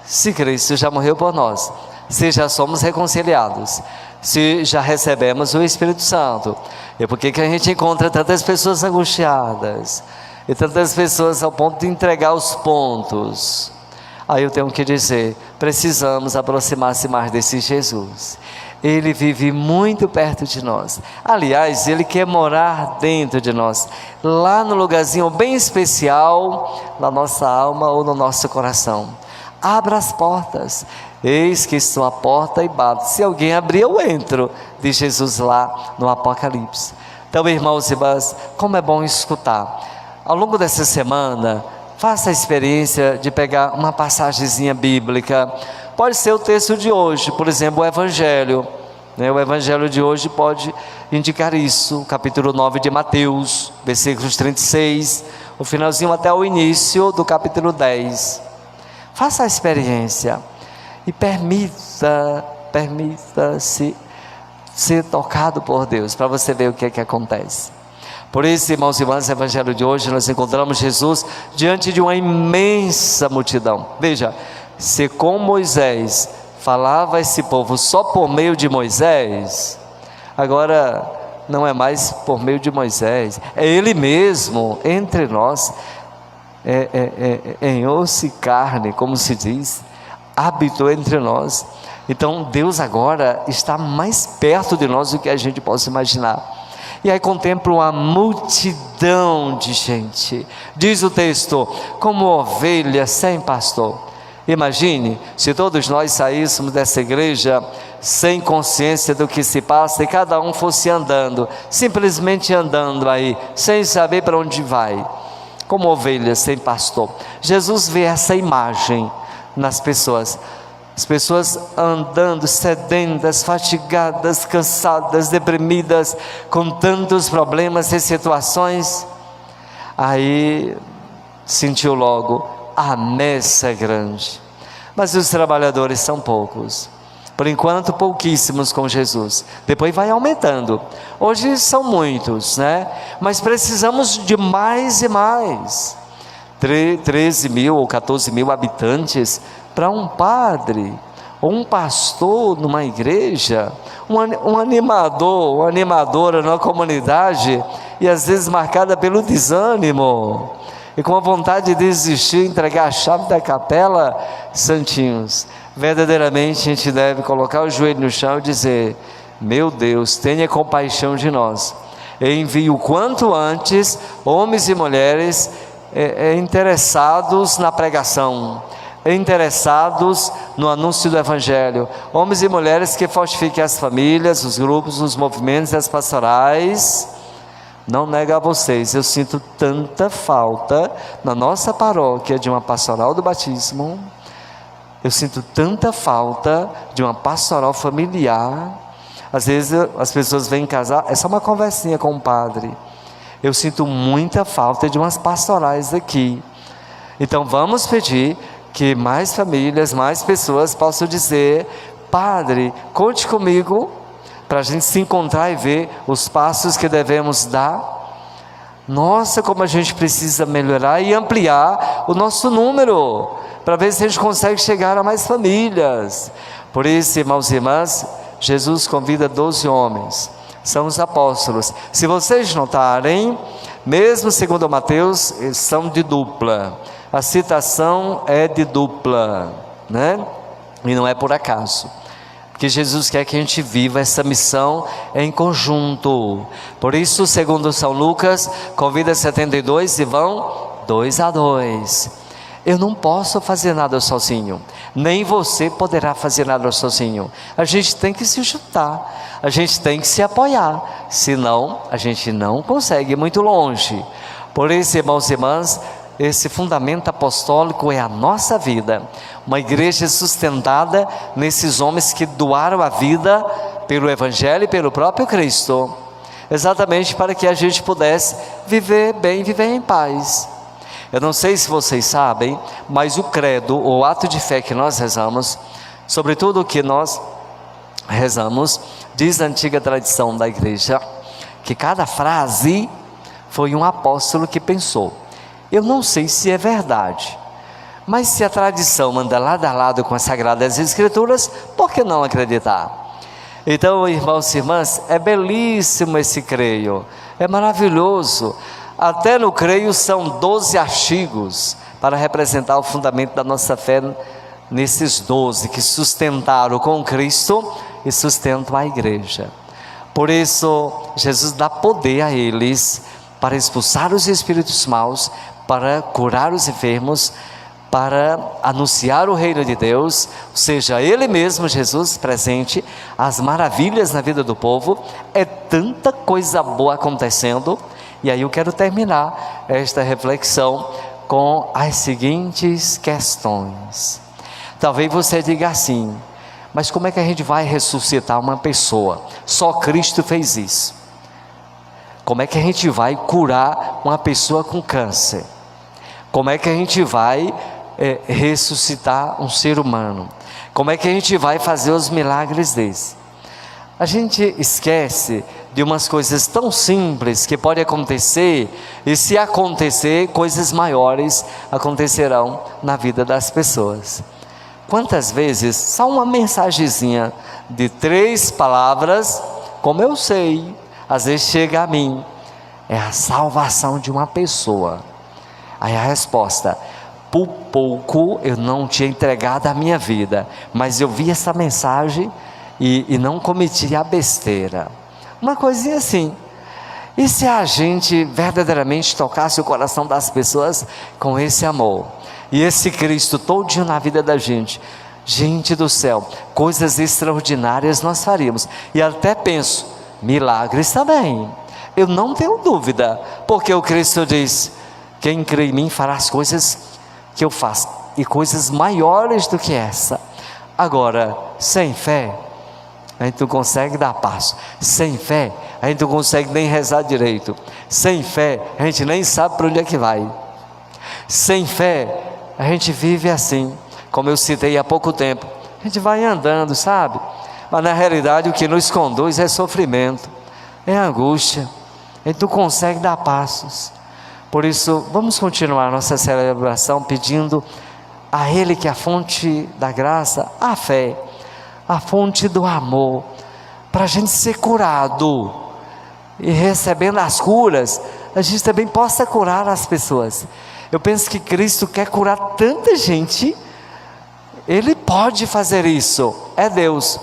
D: se Cristo já morreu por nós, se já somos reconciliados, se já recebemos o Espírito Santo, e por que a gente encontra tantas pessoas angustiadas e tantas pessoas ao ponto de entregar os pontos? Aí eu tenho que dizer, precisamos aproximar-se mais desse Jesus. Ele vive muito perto de nós. Aliás, Ele quer morar dentro de nós, lá no lugarzinho bem especial, na nossa alma ou no nosso coração. Abra as portas. Eis que estou à porta e bato. Se alguém abrir, eu entro, diz Jesus lá no Apocalipse. Então, irmãos e irmãs, como é bom escutar. Ao longo dessa semana, faça a experiência de pegar uma passagemzinha bíblica. Pode ser o texto de hoje, por exemplo, o Evangelho. O Evangelho de hoje pode indicar isso, o capítulo 9 de Mateus, versículos 36, o finalzinho até o início do capítulo 10. Faça a experiência e permita-se ser tocado por Deus, para você ver o que é que acontece. Por isso, irmãos e irmãs, no Evangelho de hoje nós encontramos Jesus diante de uma imensa multidão. Veja, se com Moisés falava esse povo só por meio de Moisés, agora não é mais por meio de Moisés, é Ele mesmo entre nós, em osso e carne, como se diz, habitou entre nós. Então Deus agora está mais perto de nós do que a gente possa imaginar. E aí contempla uma multidão de gente, diz o texto, como ovelha sem pastor. Imagine se todos nós saíssemos dessa igreja sem consciência do que se passa e cada um fosse andando, simplesmente andando aí, sem saber para onde vai, como ovelha sem pastor. Jesus vê essa imagem nas pessoas, as pessoas andando sedentas, fatigadas, cansadas, deprimidas, com tantos problemas e situações. Aí sentiu logo, a messe é grande, mas os trabalhadores são poucos. Por enquanto, pouquíssimos com Jesus. Depois vai aumentando. Hoje são muitos, né? Mas precisamos de mais e mais. 13 mil ou 14 mil habitantes para um padre, ou um pastor numa igreja, um animador, uma animadora numa comunidade, e às vezes marcada pelo desânimo, e com a vontade de desistir, entregar a chave da capela, santinhos. Verdadeiramente a gente deve colocar o joelho no chão e dizer: meu Deus, tenha compaixão de nós, envie o quanto antes homens e mulheres interessados na pregação, interessados no anúncio do Evangelho, homens e mulheres que fortifiquem as famílias, os grupos, os movimentos, as pastorais. Não nego a vocês, eu sinto tanta falta na nossa paróquia de uma pastoral do batismo, eu sinto tanta falta de uma pastoral familiar. Às vezes as pessoas vêm casar, é só uma conversinha com o padre. Eu sinto muita falta de umas pastorais aqui. Então vamos pedir que mais famílias, mais pessoas possam dizer: padre, conte comigo, para a gente se encontrar e ver os passos que devemos dar. Nossa, como a gente precisa melhorar e ampliar o nosso número, para ver se a gente consegue chegar a mais famílias. Por isso, irmãos e irmãs, Jesus convida 12 homens, são os apóstolos. Se vocês notarem, mesmo segundo Mateus, eles são de dupla, a citação é de dupla, né? E não é por acaso, porque Jesus quer que a gente viva essa missão em conjunto. Por isso, segundo São Lucas, convida 72 e vão 2 a 2. Eu não posso fazer nada sozinho, nem você poderá fazer nada sozinho. A gente tem que se juntar, a gente tem que se apoiar, senão a gente não consegue ir muito longe. Por isso, irmãos e irmãs, esse fundamento apostólico é a nossa vida, uma igreja sustentada nesses homens que doaram a vida pelo Evangelho e pelo próprio Cristo, exatamente para que a gente pudesse viver bem, viver em paz. Eu não sei se vocês sabem, mas o credo, o ato de fé que nós rezamos, sobretudo o que nós rezamos, diz a antiga tradição da igreja, que cada frase Foi um apóstolo que pensou. Eu não sei se é verdade, mas se a tradição anda lado a lado com as Sagradas Escrituras, por que não acreditar? Então, irmãos e irmãs, é belíssimo esse creio, é maravilhoso. Até no creio são 12 artigos para representar o fundamento da nossa fé, nesses 12 que sustentaram com Cristo e sustentam a igreja. Por isso, Jesus dá poder a eles para expulsar os espíritos maus, para curar os enfermos, para anunciar o reino de Deus, ou seja, Ele mesmo, Jesus, presente, as maravilhas na vida do povo. É tanta coisa boa acontecendo. E aí eu quero terminar esta reflexão com as seguintes questões. Talvez você diga assim: mas como é que a gente vai ressuscitar uma pessoa? Só Cristo fez isso. Como é que a gente vai curar uma pessoa com câncer? Como é que a gente vai ressuscitar um ser humano? Como é que a gente vai fazer os milagres desse? A gente esquece de umas coisas tão simples que podem acontecer, e se acontecer, coisas maiores acontecerão na vida das pessoas. Quantas vezes só uma mensagenzinha de 3 palavras, como eu sei, às vezes chega a mim, é a salvação de uma pessoa. Aí a resposta: por pouco eu não tinha entregado a minha vida, mas eu vi essa mensagem e não cometi a besteira. Uma coisinha assim. E se a gente verdadeiramente tocasse o coração das pessoas com esse amor e esse Cristo todinho na vida da gente? Gente do céu, coisas extraordinárias nós faríamos. E até penso, milagres também. Eu não tenho dúvida, porque o Cristo diz: quem crê em mim fará as coisas que eu faço, e coisas maiores do que essa. Agora, sem fé, a gente não consegue dar passo. Sem fé, a gente não consegue nem rezar direito. Sem fé, a gente nem sabe para onde é que vai. Sem fé, a gente vive assim, como eu citei há pouco tempo. A gente vai andando, sabe? Mas na realidade o que nos conduz é sofrimento, é angústia. A gente não consegue dar passos. Por isso, vamos continuar nossa celebração pedindo a Ele, que é a fonte da graça, a fé, a fonte do amor, para a gente ser curado. E recebendo as curas, a gente também possa curar as pessoas. Eu penso que Cristo quer curar tanta gente. Ele pode fazer isso, é Deus.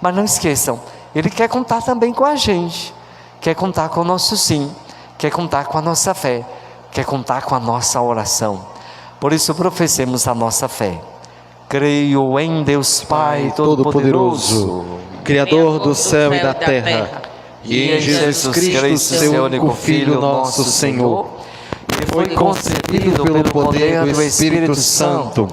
D: Mas não esqueçam, Ele quer contar também com a gente. Quer contar com o nosso sim, quer contar com a nossa fé, quer contar com a nossa oração. Por isso professemos a nossa fé. Creio em Deus Pai Todo-Poderoso,
C: Criador do céu e da terra, e em Jesus Cristo, seu único Filho, nosso Senhor, que foi concebido pelo poder do Espírito Santo,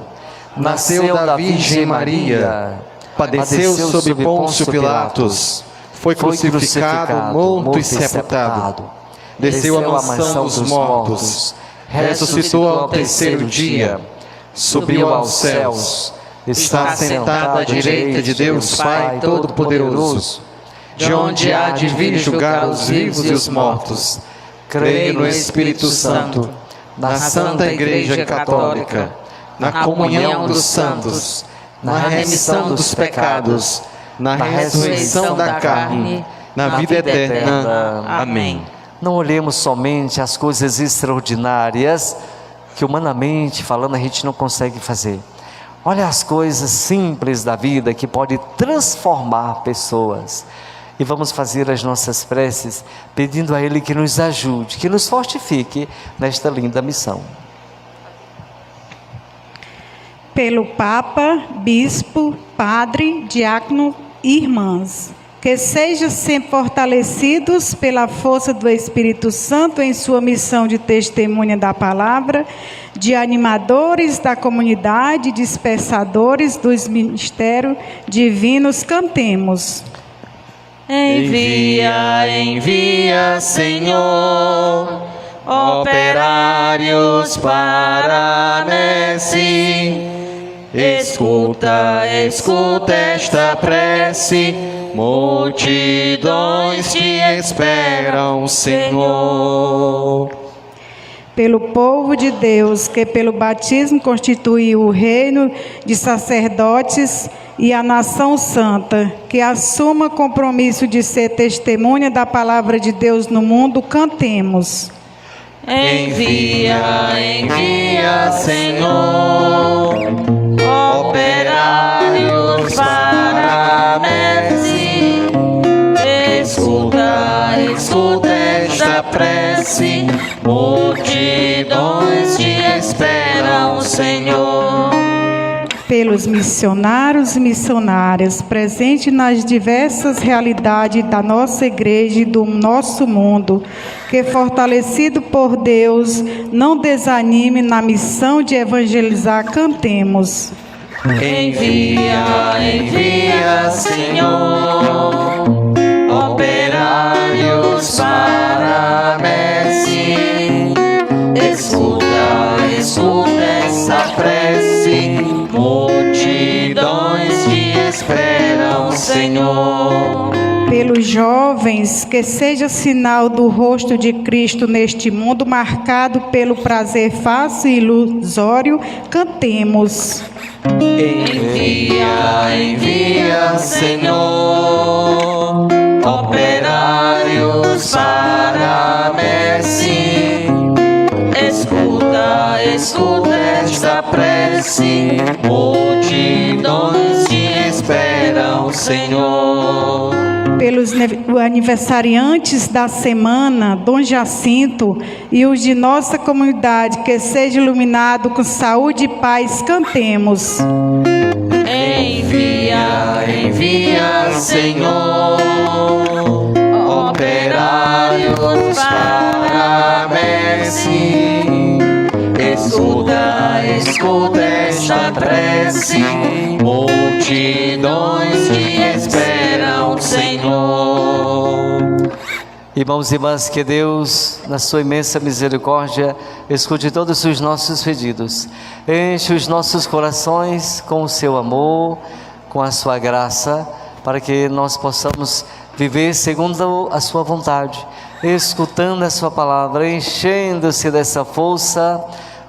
C: nasceu da Virgem Maria, padeceu sob Pôncio Pilatos, foi crucificado, morto e sepultado, desceu à mansão dos mortos, ressuscitou ao terceiro dia, subiu aos céus, está sentado à direita de Deus Pai Todo-Poderoso, de onde há de vir julgar os vivos e os mortos. Creio no Espírito Santo, na Santa Igreja Católica, na comunhão dos santos, na remissão dos pecados, na ressurreição da carne, na vida eterna. Amém.
D: Não olhemos somente as coisas extraordinárias que humanamente falando a gente não consegue fazer. Olha as coisas simples da vida que pode transformar pessoas. E vamos fazer as nossas preces pedindo a Ele que nos ajude, que nos fortifique nesta linda missão.
B: Pelo Papa, Bispo, Padre, Diácono e Irmãs, que sejam sempre fortalecidos pela força do Espírito Santo em sua missão de testemunha da palavra, de animadores da comunidade, dispersadores dos ministérios divinos, cantemos.
F: Envia, envia, Senhor, operários para a messe. Escuta, escuta esta prece,
C: multidões te esperam, Senhor.
B: Pelo povo de Deus, que pelo batismo constituiu o reino de sacerdotes e a nação santa, que assuma compromisso de ser testemunha da palavra de Deus no mundo, cantemos.
F: Envia, envia, Senhor, operários para a messe. Escuta, escuta esta prece, multidões te esperam, Senhor.
B: Pelos missionários e missionárias presentes nas diversas realidades da nossa igreja e do nosso mundo, que, fortalecido por Deus, não desanime na missão de evangelizar, cantemos.
F: Envia, envia, Senhor, operários para a messe. Escuta, escuta essa prece, multidões te esperam, Senhor.
B: Pelos jovens, que seja sinal do rosto de Cristo neste mundo marcado pelo prazer fácil e ilusório, cantemos.
F: Envia, envia, Senhor, operários para a messe. Escuta, escuta esta prece, multidões te esperam, Senhor.
B: Pelos aniversariantes da semana, Dom Jacinto, e os de nossa comunidade, que seja iluminado com saúde e paz, cantemos.
F: Envia, envia, Senhor, operários para a messe. Escuta, escuta esta prece, multidões te esperam, Senhor.
D: Irmãos e irmãs, que Deus, na sua imensa misericórdia, escute todos os nossos pedidos. Enche os nossos corações com o seu amor, com a sua graça, para que nós possamos viver segundo a sua vontade, escutando a sua palavra, enchendo-se dessa força,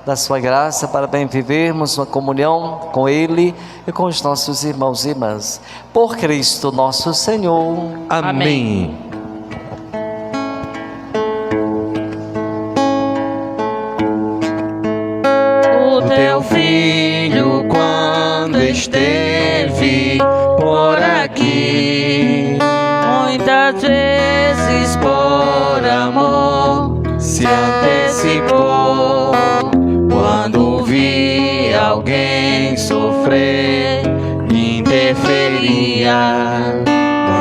D: da sua graça, para bem vivermos uma comunhão com Ele e com os nossos irmãos e irmãs. Por Cristo nosso Senhor.
C: Amém.
F: O teu filho, quando esteve por aqui, muitas vezes por amor se antecipou. Quando vi alguém sofrer, interferia.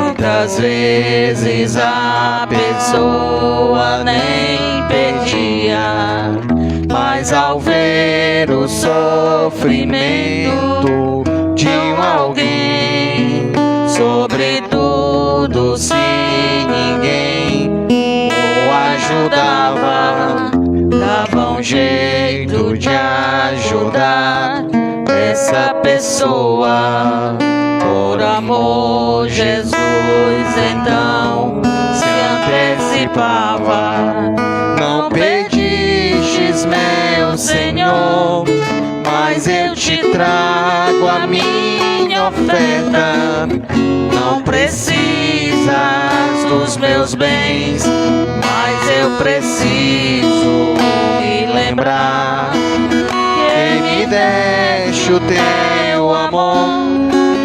F: Muitas vezes a pessoa nem perdia, mas ao ver o sofrimento de alguém, sobretudo se ninguém o ajudava, dava um jeito de ajudar essa pessoa. Por amor, Jesus então se antecipava. Não pedistes, meu Senhor, mas eu te trago a minha oferta. Não precisas dos meus bens, mas eu preciso me lembrar que me deste o teu amor,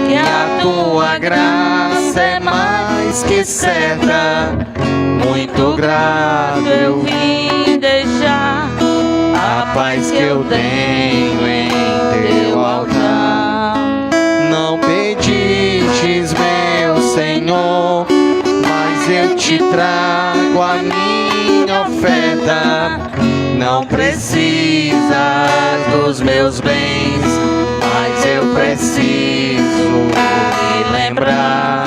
F: que a tua graça é mais que certa. Muito grato eu vim deixar a paz que eu tenho em teu altar. Não pedistes, meu Senhor, mas eu te trago a minha oferta. Não precisas dos meus bens, mas eu preciso me lembrar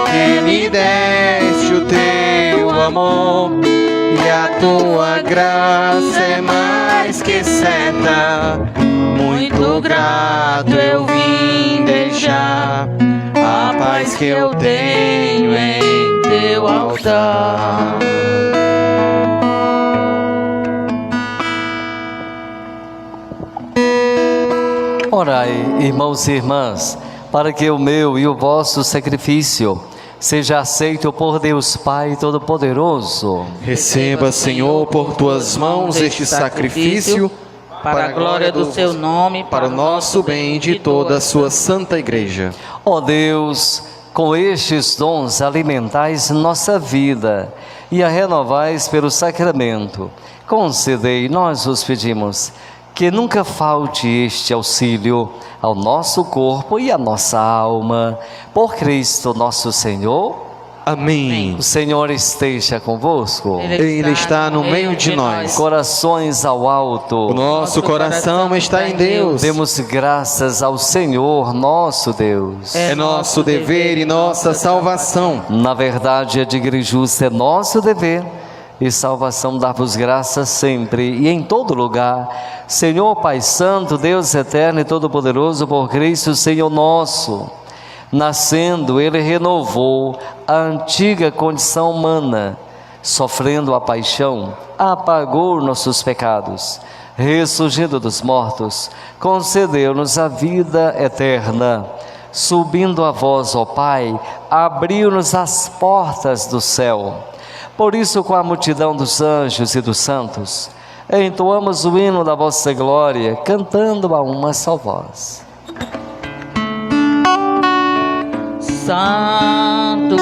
F: que me deste o teu amor, e a tua graça é mais que certa. Muito grato eu vim deixar a paz paz que eu tenho em teu altar.
D: Orai, irmãos e irmãs, para que o meu e o vosso sacrifício seja aceito por Deus Pai Todo-Poderoso.
C: Receba, Senhor, por tuas mãos este sacrifício,
F: para a glória do seu nome,
C: para o nosso bem e de toda a sua santa igreja.
D: Ó Deus, com estes dons alimentais nossa vida e a renovais pelo sacramento. Concedei, nós os pedimos, que nunca falte este auxílio ao nosso corpo e à nossa alma. Por Cristo nosso Senhor.
C: Amém.
D: O Senhor esteja convosco.
C: Ele está no meio de nós.
D: Corações ao alto.
C: O nosso coração está em Deus.
D: Demos graças ao Senhor nosso Deus.
C: É nosso dever e nossa salvação.
D: Na verdade, a de igreja justa é nosso dever e salvação dar-vos graças sempre e em todo lugar. Senhor Pai Santo, Deus eterno e todo-poderoso, por Cristo Senhor nosso. Nascendo, Ele renovou a antiga condição humana, sofrendo a paixão, apagou nossos pecados, ressurgindo dos mortos, concedeu-nos a vida eterna. Subindo a vós, ó Pai, abriu-nos as portas do céu. Por isso, com a multidão dos anjos e dos santos, entoamos o hino da vossa glória, cantando a uma só voz.
F: Santo,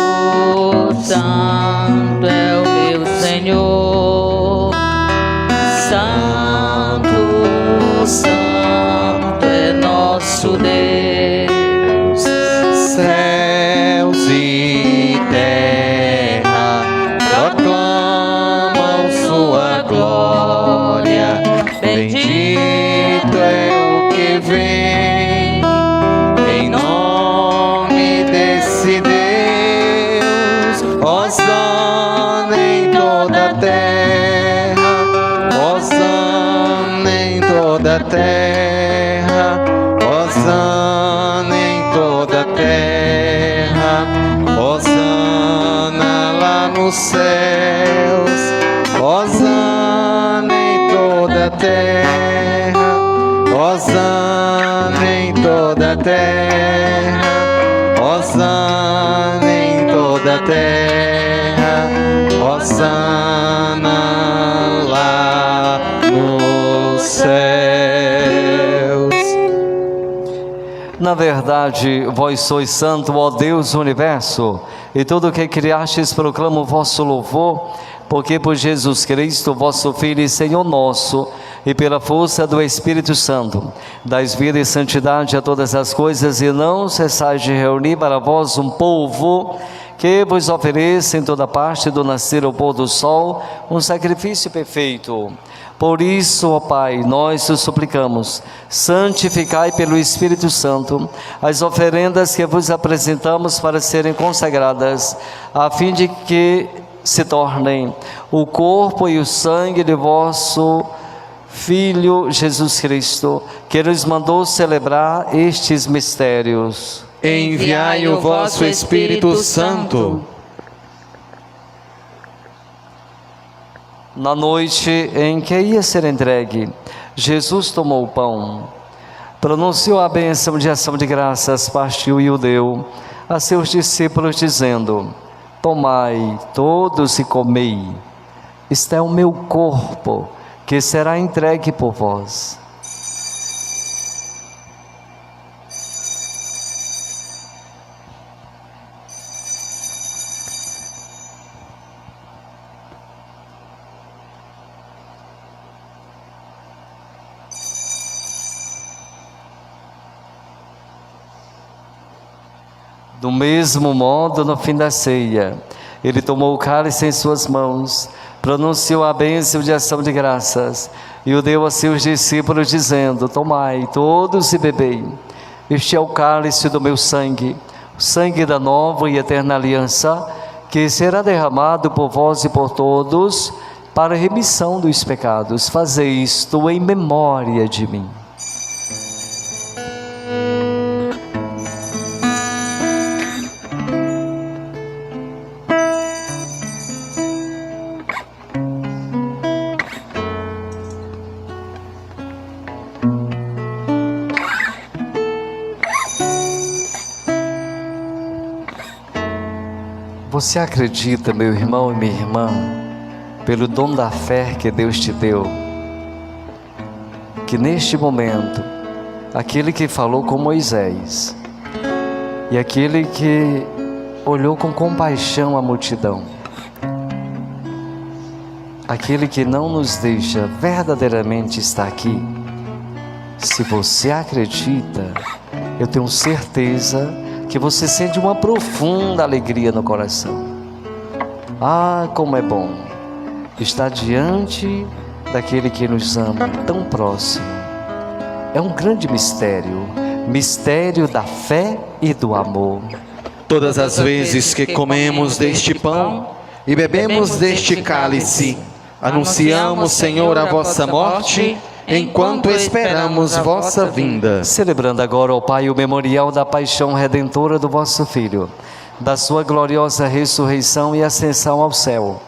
F: Santo é o meu Senhor. Santo, Santo é nosso Deus.
C: Céus e terra proclamam sua glória. Bendito é o que vem em nome desse Deus. Hosana em toda a terra, hosana em toda a terra, hosana em toda a terra, hosana lá nos céus, hosana em toda a terra, hosana em toda a terra, hosana em toda a terra, hosana lá nos céus.
D: Na verdade, vós sois santo, ó Deus do universo, e tudo o que criastes proclama o vosso louvor, porque por Jesus Cristo, vosso Filho e Senhor nosso, e pela força do Espírito Santo, dais vida e santidade a todas as coisas, e não cessais de reunir para vós um povo que vos ofereça em toda parte, do nascer ao pôr do sol, um sacrifício perfeito. Por isso, ó Pai, nós os suplicamos, santificai pelo Espírito Santo as oferendas que vos apresentamos para serem consagradas, a fim de que se tornem o corpo e o sangue de vosso Filho Jesus Cristo, que nos mandou celebrar estes mistérios.
C: Enviai o vosso Espírito Santo.
D: Na noite em que ia ser entregue, Jesus tomou o pão, pronunciou a bênção de ação de graças, partiu e o deu a seus discípulos, dizendo: tomai todos e comei, isto é o meu corpo, que será entregue por vós. Do mesmo modo, no fim da ceia, ele tomou o cálice em suas mãos, pronunciou a bênção de ação de graças e o deu a seus discípulos, dizendo: tomai todos e bebei, este é o cálice do meu sangue, o sangue da nova e eterna aliança, que será derramado por vós e por todos para a remissão dos pecados. Fazei isto em memória de mim. Você acredita, meu irmão e minha irmã, pelo dom da fé que Deus te deu, que neste momento, aquele que falou com Moisés e aquele que olhou com compaixão a multidão, aquele que não nos deixa verdadeiramente estar aqui, se você acredita, eu tenho certeza que você sente uma profunda alegria no coração. Ah, como é bom estar diante daquele que nos ama, tão próximo. É um grande mistério, mistério da fé e do amor.
C: Todas as vezes que comemos deste pão e bebemos deste cálice, anunciamos, Senhor, a vossa morte, enquanto esperamos vossa vinda.
D: Celebrando agora, ó Pai, o memorial da paixão redentora do vosso Filho, da sua gloriosa ressurreição e ascensão ao céu,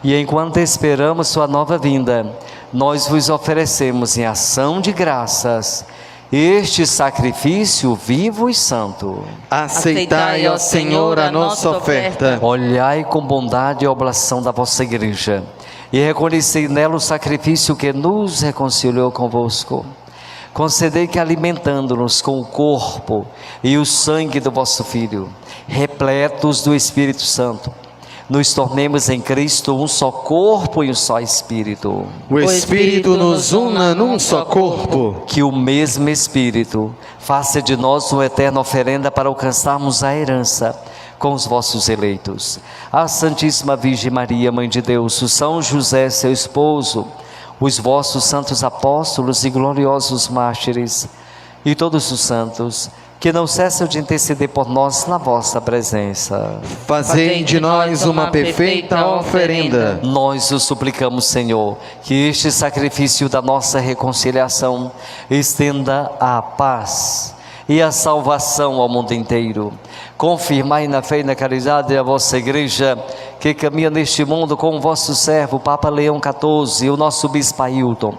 D: e enquanto esperamos sua nova vinda, nós vos oferecemos em ação de graças este sacrifício vivo e santo.
C: Aceitai, ó Senhor, a nossa oferta.
D: Olhai com bondade a oblação da vossa igreja e reconhecei nela o sacrifício que nos reconciliou convosco. Concedei que, alimentando-nos com o corpo e o sangue do vosso Filho, repletos do Espírito Santo, nos tornemos em Cristo um só corpo e um só Espírito.
C: O Espírito nos una num só corpo.
D: Que o mesmo Espírito faça de nós uma eterna oferenda para alcançarmos a herança com os vossos eleitos. A Santíssima Virgem Maria, Mãe de Deus, o São José, seu esposo, os vossos santos apóstolos e gloriosos mártires, e todos os santos, que não cessam de interceder por nós na vossa presença.
C: Fazei de nós uma perfeita oferenda.
D: Nós o suplicamos, Senhor, que este sacrifício da nossa reconciliação estenda a paz e a salvação ao mundo inteiro. Confirmai na fé e na caridade a vossa igreja, que caminha neste mundo com o vosso servo, Papa Leão XIV, e o nosso Bispo Ailton,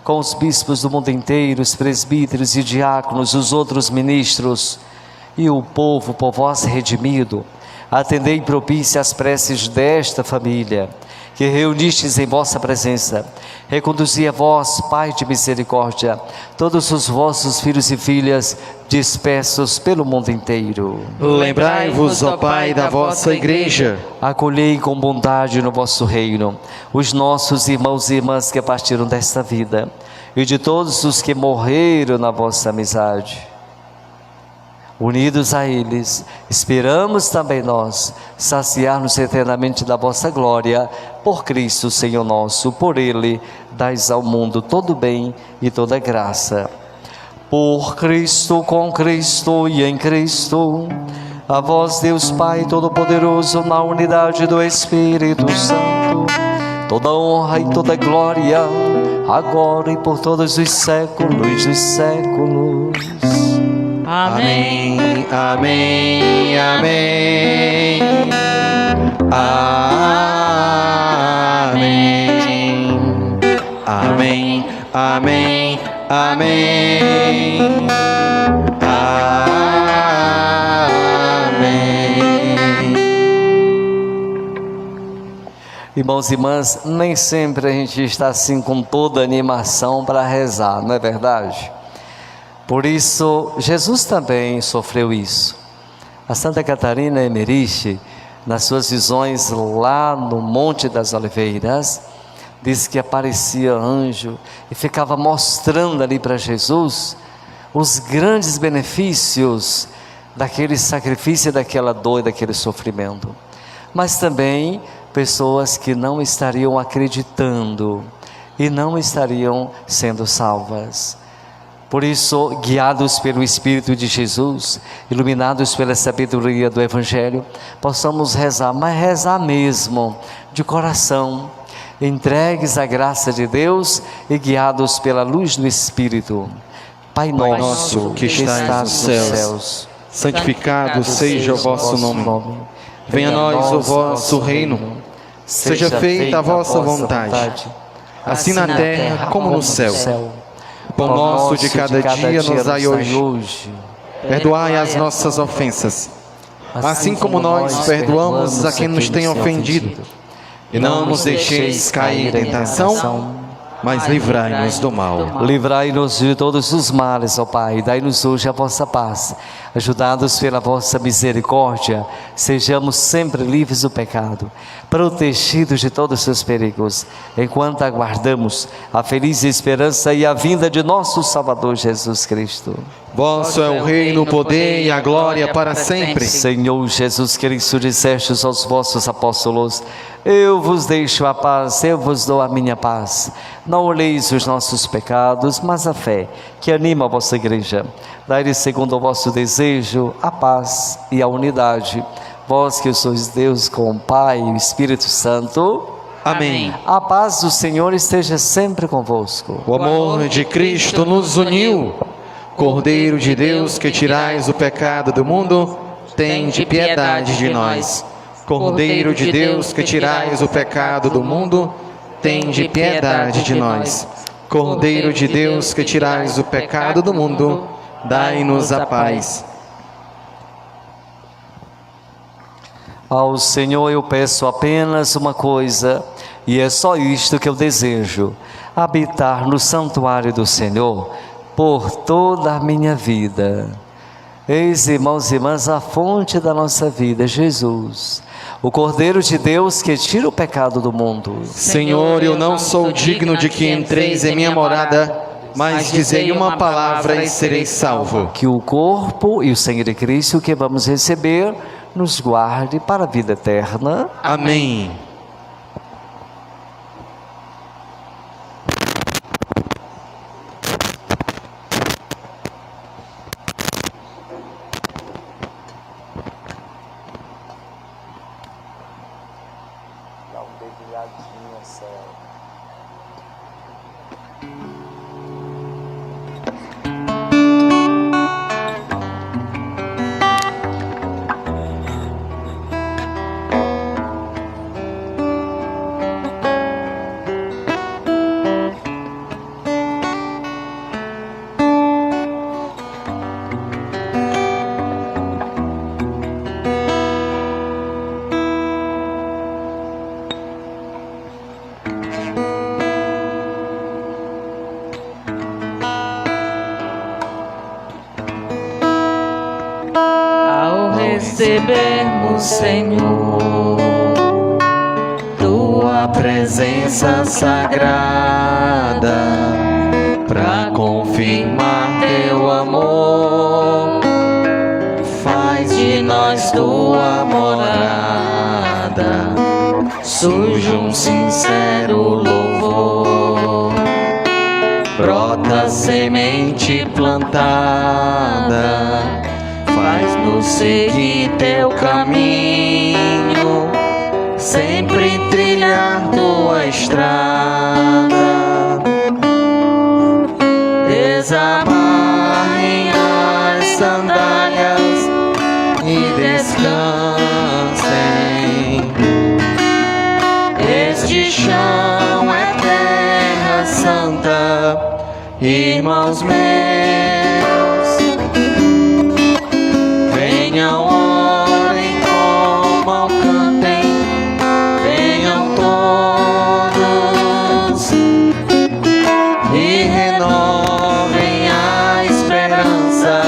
D: com os bispos do mundo inteiro, os presbíteros e diáconos, os outros ministros, e o povo por vós redimido. Atendei propícia às preces desta família, que reunistes em vossa presença. Reconduzi a vós, Pai de misericórdia, todos os vossos filhos e filhas dispersos pelo mundo inteiro.
C: Lembrai-vos, ó Pai, da vossa igreja.
D: Acolhei com bondade no vosso reino os nossos irmãos e irmãs que partiram desta vida, e de todos os que morreram na vossa amizade. Unidos a eles, esperamos também nós saciar-nos eternamente da vossa glória, por Cristo Senhor nosso. Por Ele dais ao mundo todo bem e toda graça. Por Cristo, com Cristo e em Cristo, a vós Deus Pai Todo-Poderoso, na unidade do Espírito Santo, toda honra e toda glória, agora e por todos os séculos dos séculos.
F: Amém.
C: Amém, amém, amém, amém, amém, amém, amém.
D: Irmãos e irmãs, nem sempre a gente está assim com toda a animação para rezar, não é verdade? Por isso, Jesus também sofreu isso. A Santa Catarina Emmerich, nas suas visões lá no Monte das Oliveiras, diz que aparecia anjo e ficava mostrando ali para Jesus os grandes benefícios daquele sacrifício, daquela dor, daquele sofrimento. Mas também pessoas que não estariam acreditando e não estariam sendo salvas. Por isso, guiados pelo Espírito de Jesus, iluminados pela sabedoria do Evangelho, possamos rezar, mas rezar mesmo, de coração, entregues à graça de Deus e guiados pela luz do Espírito. Pai nosso, que estás nos céus,
C: santificado seja o vosso nome. Venha a nós o vosso reino. Seja feita a vossa vontade, assim na terra como no céu. O pão nosso de cada dia nos dai hoje. Perdoai as nossas ofensas, assim como nós perdoamos a quem nos tem ofendido. E não nos deixeis cair em tentação, mas livrai-nos do mal.
D: Livrai-nos de todos os males, ó Pai, dai-nos hoje a vossa paz. Ajudados pela vossa misericórdia, sejamos sempre livres do pecado, protegidos de todos os perigos, enquanto aguardamos a feliz esperança e a vinda de nosso Salvador Jesus Cristo.
C: Vosso é o reino, o poder e a glória para sempre.
D: Senhor Jesus Cristo, dissestes aos vossos apóstolos: eu vos deixo a paz, eu vos dou a minha paz. Não olheis os nossos pecados, mas a fé que anima a vossa igreja. Dai-lhe, segundo o vosso desejo, a paz e a unidade. Vós que sois Deus com o Pai e o Espírito Santo.
C: Amém.
D: A paz do Senhor esteja sempre convosco.
C: O amor de Cristo nos uniu. Cordeiro de Deus, que tirais o pecado do mundo, tende piedade de nós. Cordeiro de Deus, que tirais o pecado do mundo, tende piedade de nós. Cordeiro de Deus, que tirais o pecado do mundo, dai-nos a paz.
D: Ao Senhor eu peço apenas uma coisa, e é só isto que eu desejo: habitar no santuário do Senhor por toda a minha vida. Eis, irmãos e irmãs, a fonte da nossa vida, Jesus, o Cordeiro de Deus que tira o pecado do mundo.
C: Senhor, eu não sou digno de que entreis em minha morada, mas dizei uma palavra e serei salvo.
D: Que o corpo e o sangue de Cristo que vamos receber nos guarde para a vida eterna.
C: Amém.
F: Recebermos, Senhor, tua presença sagrada, para confirmar teu amor, faz de nós tua morada, surge um sincero louvor, brota semente plantada, faz-nos seguir teu caminho, sempre trilhar tua estrada. Desamarrem as sandálias e descansem. Este chão é terra santa, irmãos meus. Venham, orem, comam, cantem, venham todos e renovem a esperança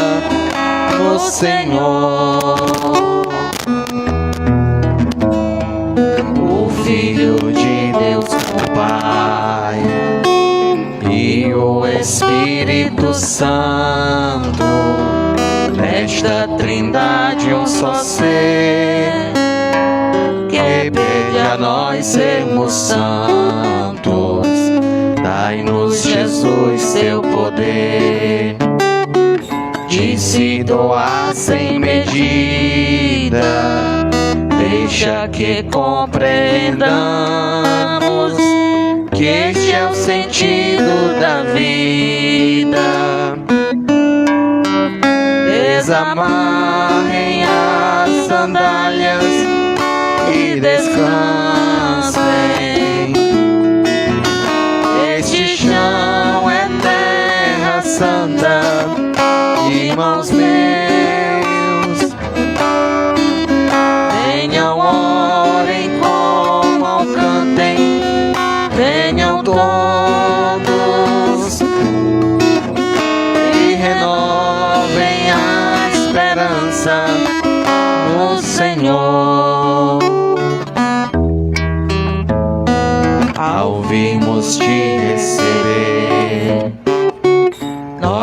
F: no Senhor. O Filho de Deus, o Pai e o Espírito Santo, nesta trindade um só ser, que pede a nós sermos santos. Dai-nos, Jesus, seu poder, de se doar sem medida. Deixa que compreendamos que este é o sentido da vida. Desamarrem as sandálias e descansem. Este chão é terra santa, irmãos meus.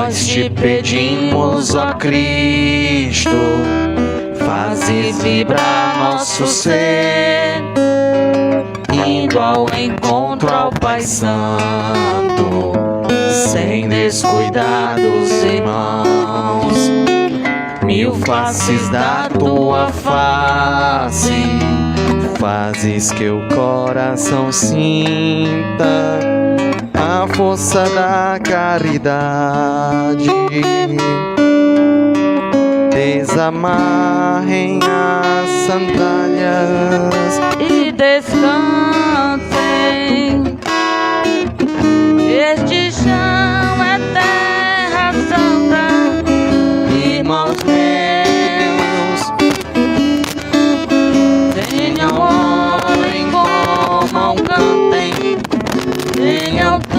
F: nós te pedimos, ó Cristo, fazes vibrar nosso ser, indo ao encontro ao Pai Santo, sem descuidar dos irmãos. Mil faces da tua face, fazes que o coração sinta a força da caridade. Desamarrem as sandálias
I: e descansem. Este chão é terra santa,
F: irmãos meus. Tenham orem, comam, cantem, venham todos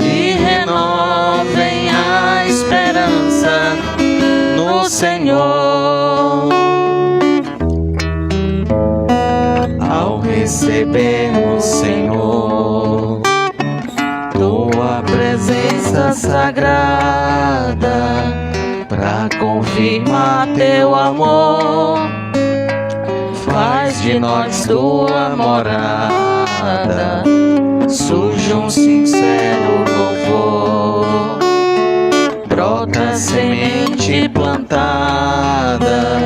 F: e renovem a esperança no Senhor. Ao recebermos, Senhor, tua presença sagrada, pra confirmar teu amor, faz de nós tua morada, surge um sincero louvor, brota semente plantada,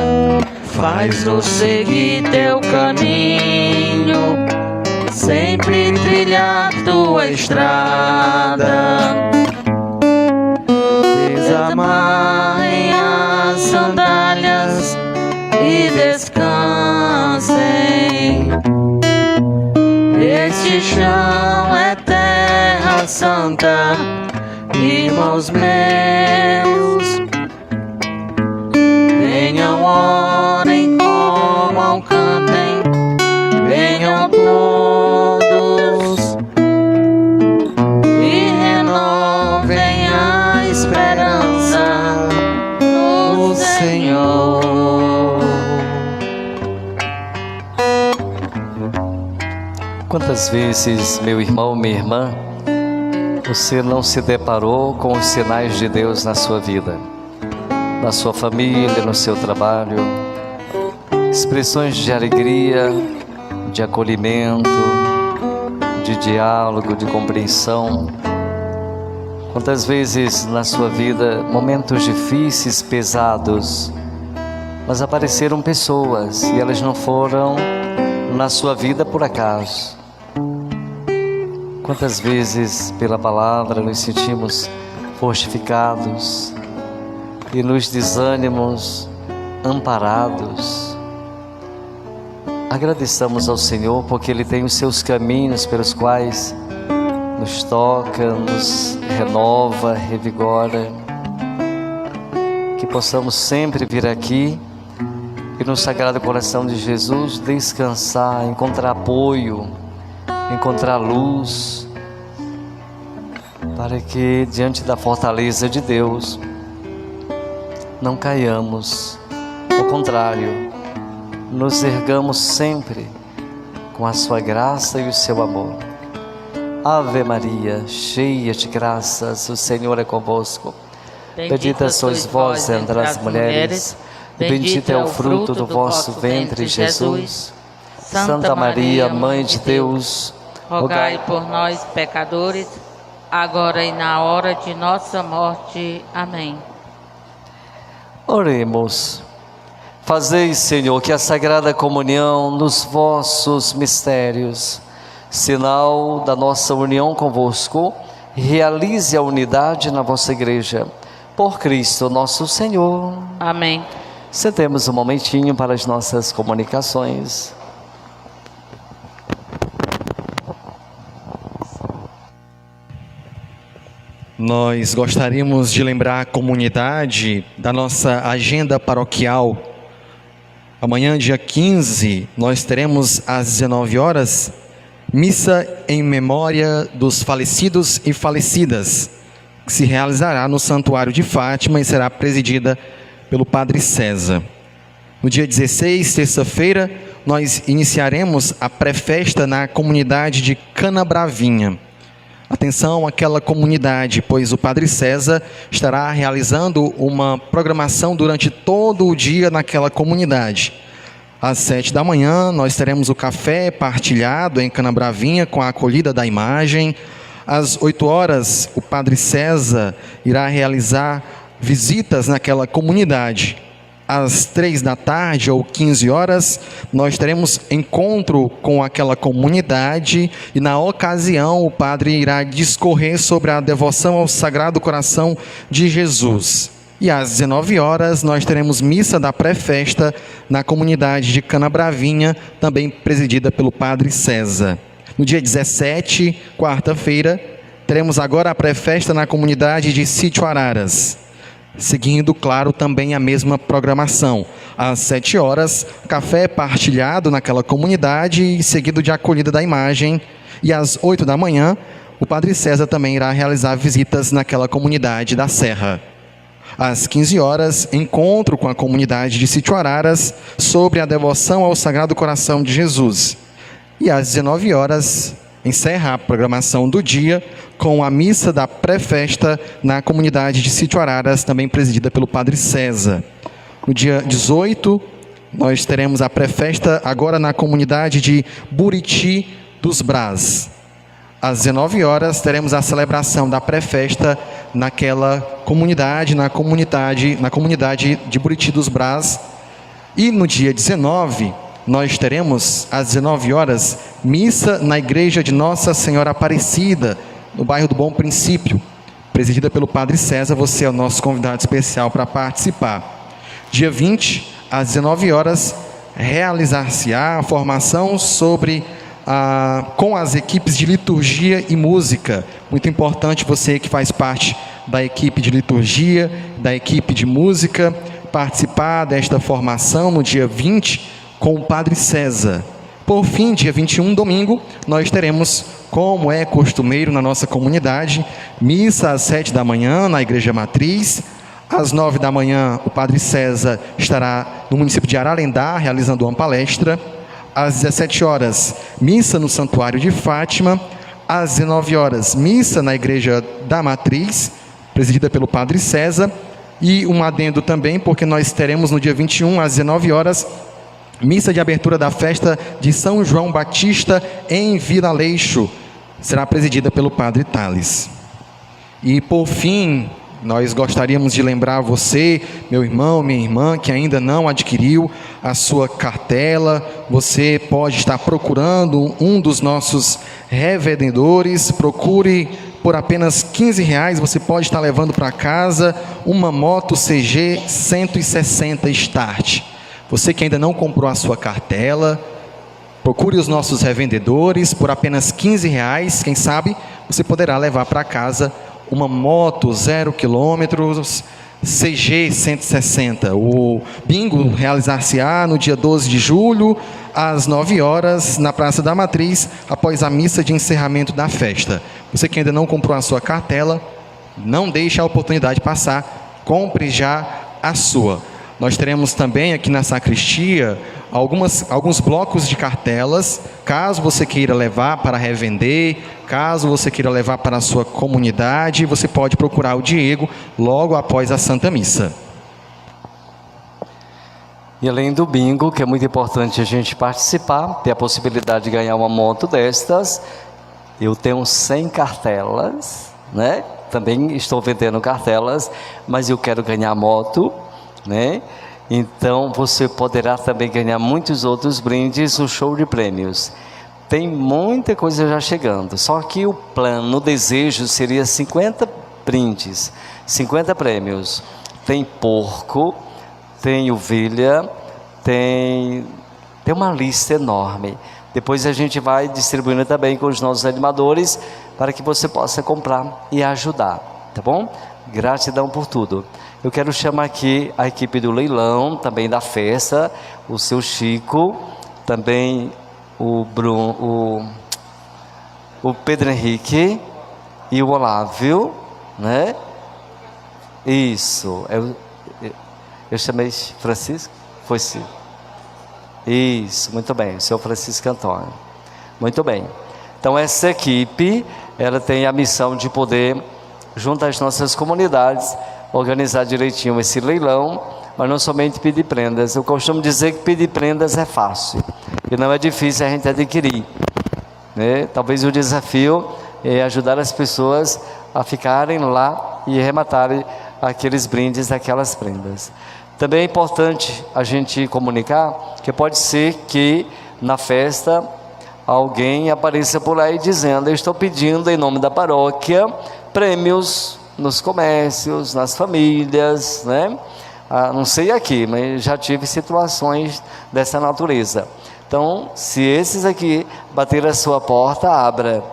F: faz-nos seguir teu caminho, sempre trilhar tua estrada. Desamarrem as sandálias e descansem. Este chão é terra santa, irmãos meus. Venham, orem, comam, cantem, venham todos e renovem a esperança no Senhor.
D: Quantas vezes, meu irmão, minha irmã, você não se deparou com os sinais de Deus na sua vida, na sua família, no seu trabalho, expressões de alegria, de acolhimento, de diálogo, de compreensão? Quantas vezes na sua vida, momentos difíceis, pesados, mas apareceram pessoas e elas não foram na sua vida por acaso? Quantas vezes pela palavra nos sentimos fortificados e nos desânimos amparados? Agradeçamos ao Senhor porque Ele tem os seus caminhos pelos quais nos toca, nos renova, revigora. Que possamos sempre vir aqui e no Sagrado Coração de Jesus descansar, encontrar apoio, encontrar luz, para que diante da fortaleza de Deus não caiamos, ao contrário, nos ergamos sempre com a sua graça e o seu amor. Ave Maria, cheia de graças, o Senhor é convosco. Bendita sois vós entre as mulheres, e bendito é o fruto do vosso ventre, Jesus. Santa Maria, Mãe de Deus,
I: rogai por nós, pecadores, agora e na hora de nossa morte. Amém.
D: Oremos. Fazei, Senhor, que a Sagrada Comunhão nos vossos mistérios, sinal da nossa união convosco, realize a unidade na vossa Igreja. Por Cristo nosso Senhor.
I: Amém.
D: Sentemos um momentinho para as nossas comunicações.
C: Nós gostaríamos de lembrar a comunidade da nossa agenda paroquial. Amanhã, dia 15, nós teremos às 19 horas, missa em memória dos falecidos e falecidas, que se realizará no Santuário de Fátima e será presidida pelo Padre César. No dia 16, terça-feira, nós iniciaremos a pré-festa na comunidade de Canabravinha. Atenção àquela comunidade, pois o Padre César estará realizando uma programação durante todo o dia naquela comunidade. Às 7 da manhã, nós teremos o café partilhado em Canabravinha com a acolhida da imagem. Às 8 horas, o Padre César irá realizar visitas naquela comunidade. Às 3 da tarde ou 15 horas, nós teremos encontro com aquela comunidade e, na ocasião, o padre irá discorrer sobre a devoção ao Sagrado Coração de Jesus. E às 19 horas, nós teremos missa da pré-festa na comunidade de Canabravinha, também presidida pelo Padre César. No dia 17, quarta-feira, teremos agora a pré-festa na comunidade de Sítio Araras. Seguindo, claro, também a mesma programação. Às 7 horas, café partilhado naquela comunidade e seguido de acolhida da imagem. E às 8 da manhã, o Padre César também irá realizar visitas naquela comunidade da Serra. Às 15 horas, encontro com a comunidade de Sítio Araras sobre a devoção ao Sagrado Coração de Jesus. E às 19 horas, encerra a programação do dia com a missa da pré-festa na comunidade de Sítio Araras, também presidida pelo Padre César. No dia 18, nós teremos a pré-festa agora na comunidade de Buriti dos Brás. Às 19 horas, teremos a celebração da pré-festa naquela comunidade, na comunidade de Buriti dos Brás. E no dia 19, nós teremos, às 19 horas, missa na igreja de Nossa Senhora Aparecida, no bairro do Bom Princípio, presidida pelo Padre César. Você é o nosso convidado especial para participar. Dia 20, às 19 horas, realizar-se-á a formação com as equipes de liturgia e música. Muito importante você que faz parte da equipe de liturgia, da equipe de música, participar desta formação no dia 20 com o Padre César. Por fim, dia 21, domingo, nós teremos, como é costumeiro na nossa comunidade, missa às 7 da manhã na Igreja Matriz. Às 9 da manhã, o Padre César estará no município de Aralendá, realizando uma palestra. Às 17 horas, missa no Santuário de Fátima. Às 19 horas, missa na Igreja da Matriz, presidida pelo Padre César. E um adendo também, porque nós teremos no dia 21, às 19 horas, missa de abertura da festa de São João Batista em Vila Leixo. Será presidida pelo Padre Thales. E por fim, nós gostaríamos de lembrar você, meu irmão, minha irmã, que ainda não adquiriu a sua cartela. Você pode estar procurando um dos nossos revendedores. Procure por apenas R$15. Você pode estar levando para casa uma moto CG 160 Start. Você que ainda não comprou a sua cartela, procure os nossos revendedores por apenas R$15. Quem sabe você poderá levar para casa uma moto 0 km CG 160. O bingo realizar-se-á no dia 12 de julho, às 9 horas, na Praça da Matriz, após a missa de encerramento da festa. Você que ainda não comprou a sua cartela, não deixe a oportunidade passar, compre já a sua. Nós teremos também aqui na sacristia alguns blocos de cartelas, caso você queira levar para revender, caso você queira levar para a sua comunidade, você pode procurar o Diego logo após a Santa Missa.
D: E além do bingo, que é muito importante a gente participar, ter a possibilidade de ganhar uma moto destas, eu tenho 100 cartelas, né? Também estou vendendo cartelas, mas eu quero ganhar moto, né? Então você poderá também ganhar muitos outros brindes, o show de prêmios. Tem muita coisa já chegando, só que o plano, o desejo seria 50 brindes, 50 prêmios. Tem porco, tem ovelha, tem uma lista enorme. Depois a gente vai distribuindo também com os nossos animadores para que você possa comprar e ajudar, tá bom? Gratidão por tudo. Eu quero chamar aqui a equipe do leilão, também da festa, o seu Chico, também o Bruno, o Pedro Henrique e o Olávio, né? Isso. Eu chamei Francisco? Foi sim. Isso, muito bem. O seu Francisco Antônio. Muito bem. Então essa equipe ela tem a missão de poder, junto às nossas comunidades, organizar direitinho esse leilão, mas não somente pedir prendas. Eu costumo dizer que pedir prendas é fácil e não é difícil a gente adquirir, né? Talvez o desafio é ajudar as pessoas a ficarem lá e arrematarem aqueles brindes, aquelas prendas. Também é importante a gente comunicar que pode ser que na festa alguém apareça por aí dizendo: eu estou pedindo em nome da paróquia prêmios nos comércios, nas famílias, né? Não sei aqui, mas já tive situações dessa natureza. Então, se esses aqui baterem a sua porta, abra,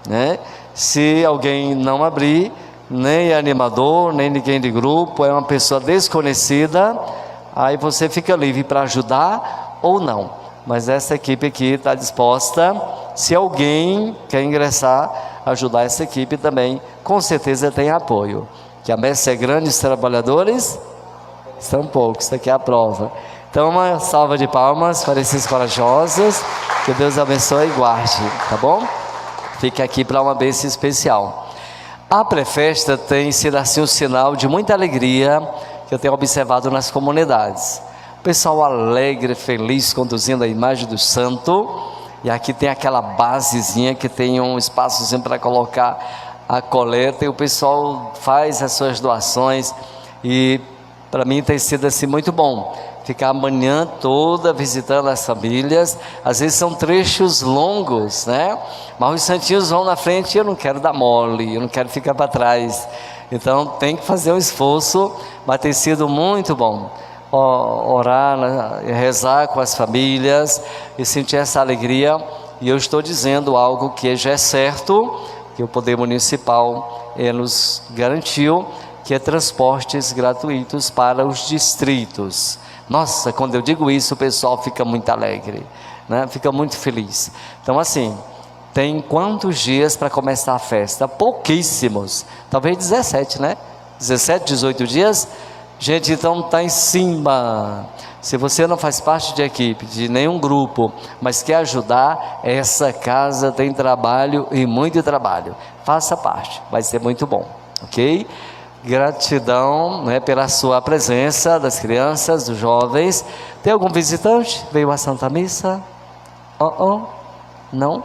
D: né? Se alguém não abrir, nem é animador, nem ninguém de grupo, é uma pessoa desconhecida, aí você fica livre para ajudar ou não. Mas essa equipe aqui está disposta, se alguém quer ingressar, ajudar essa equipe também, com certeza tem apoio. Que a messe é grande, os trabalhadores são poucos, isso aqui é a prova. Então, uma salva de palmas para esses corajosos, que Deus abençoe e guarde, tá bom? Fique aqui para uma bênção especial. A pré-festa tem sido assim um sinal de muita alegria que eu tenho observado nas comunidades. O pessoal alegre, feliz, conduzindo a imagem do santo. E aqui tem aquela basezinha que tem um espaçozinho para colocar a coleta. E o pessoal faz as suas doações. E para mim tem sido assim muito bom. Ficar a manhã toda visitando as famílias. Às vezes são trechos longos, né? Mas os santinhos vão na frente e eu não quero dar mole, eu não quero ficar para trás. Então tem que fazer um esforço, mas tem sido muito bom. Orar, rezar com as famílias e sentir essa alegria. E eu estou dizendo algo que já é certo, que o Poder Municipal nos garantiu, que é transportes gratuitos para os distritos. Nossa, quando eu digo isso, o pessoal fica muito alegre, né? Fica muito feliz. Então assim, tem quantos dias para começar a festa? Pouquíssimos, talvez 17, né? 17, 18 dias. Gente, então está em cima. Se você não faz parte de equipe, de nenhum grupo, mas quer ajudar, essa casa tem trabalho e muito trabalho. Faça parte, vai ser muito bom, ok? Gratidão, né, pela sua presença, das crianças, dos jovens. Tem algum visitante? Veio à Santa Missa? Não?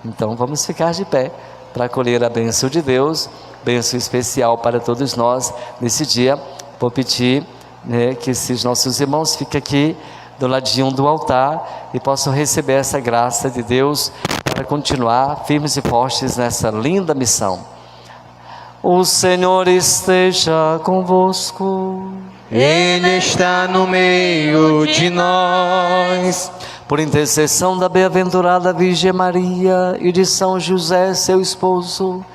D: Então vamos ficar de pé para acolher a bênção de Deus, bênção especial para todos nós nesse dia. Vou pedir, né, que esses nossos irmãos fiquem aqui do ladinho do altar e possam receber essa graça de Deus para continuar firmes e fortes nessa linda missão. O Senhor esteja convosco.
C: Ele está no meio de nós.
D: Por intercessão da bem-aventurada Virgem Maria e de São José, seu esposo,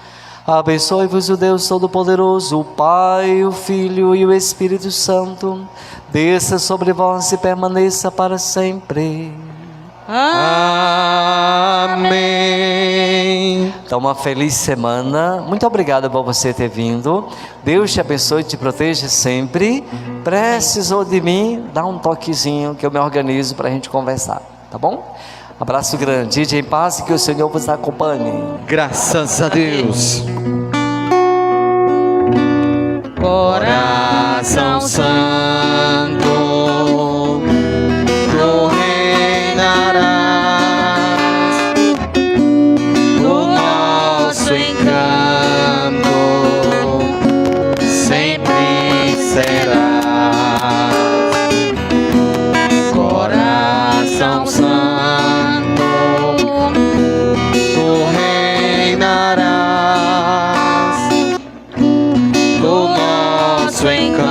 D: abençoe-vos o Deus Todo-Poderoso, o Pai, o Filho e o Espírito Santo. Desça sobre vós e permaneça para sempre.
C: Amém.
D: Então, uma feliz semana. Muito obrigado por você ter vindo. Deus te abençoe e te proteja sempre. Precisou de mim, dá um toquezinho que eu me organizo para a gente conversar, tá bom? Abraço grande, ide em paz e que o Senhor vos acompanhe.
C: Graças a Deus.
F: Coração Santo, tu reinarás no nosso encanto, sempre serás. Coração Santo, tu reinarás no nosso encanto,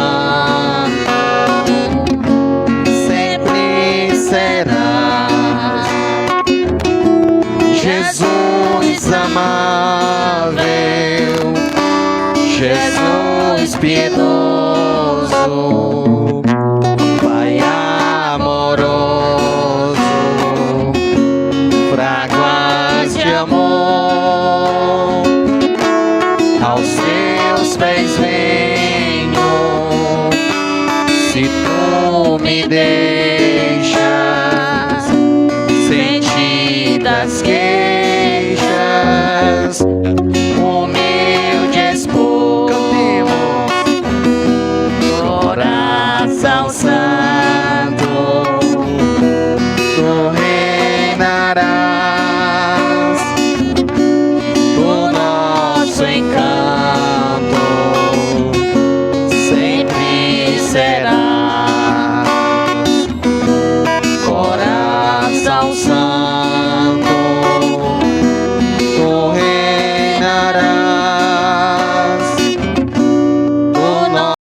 F: sempre serás. Jesus amável, Jesus piedoso, Pai amoroso, fraguas de amor, aos teus pés venho, se tu me deixas sentidas que encanto sempre será. Coração santo,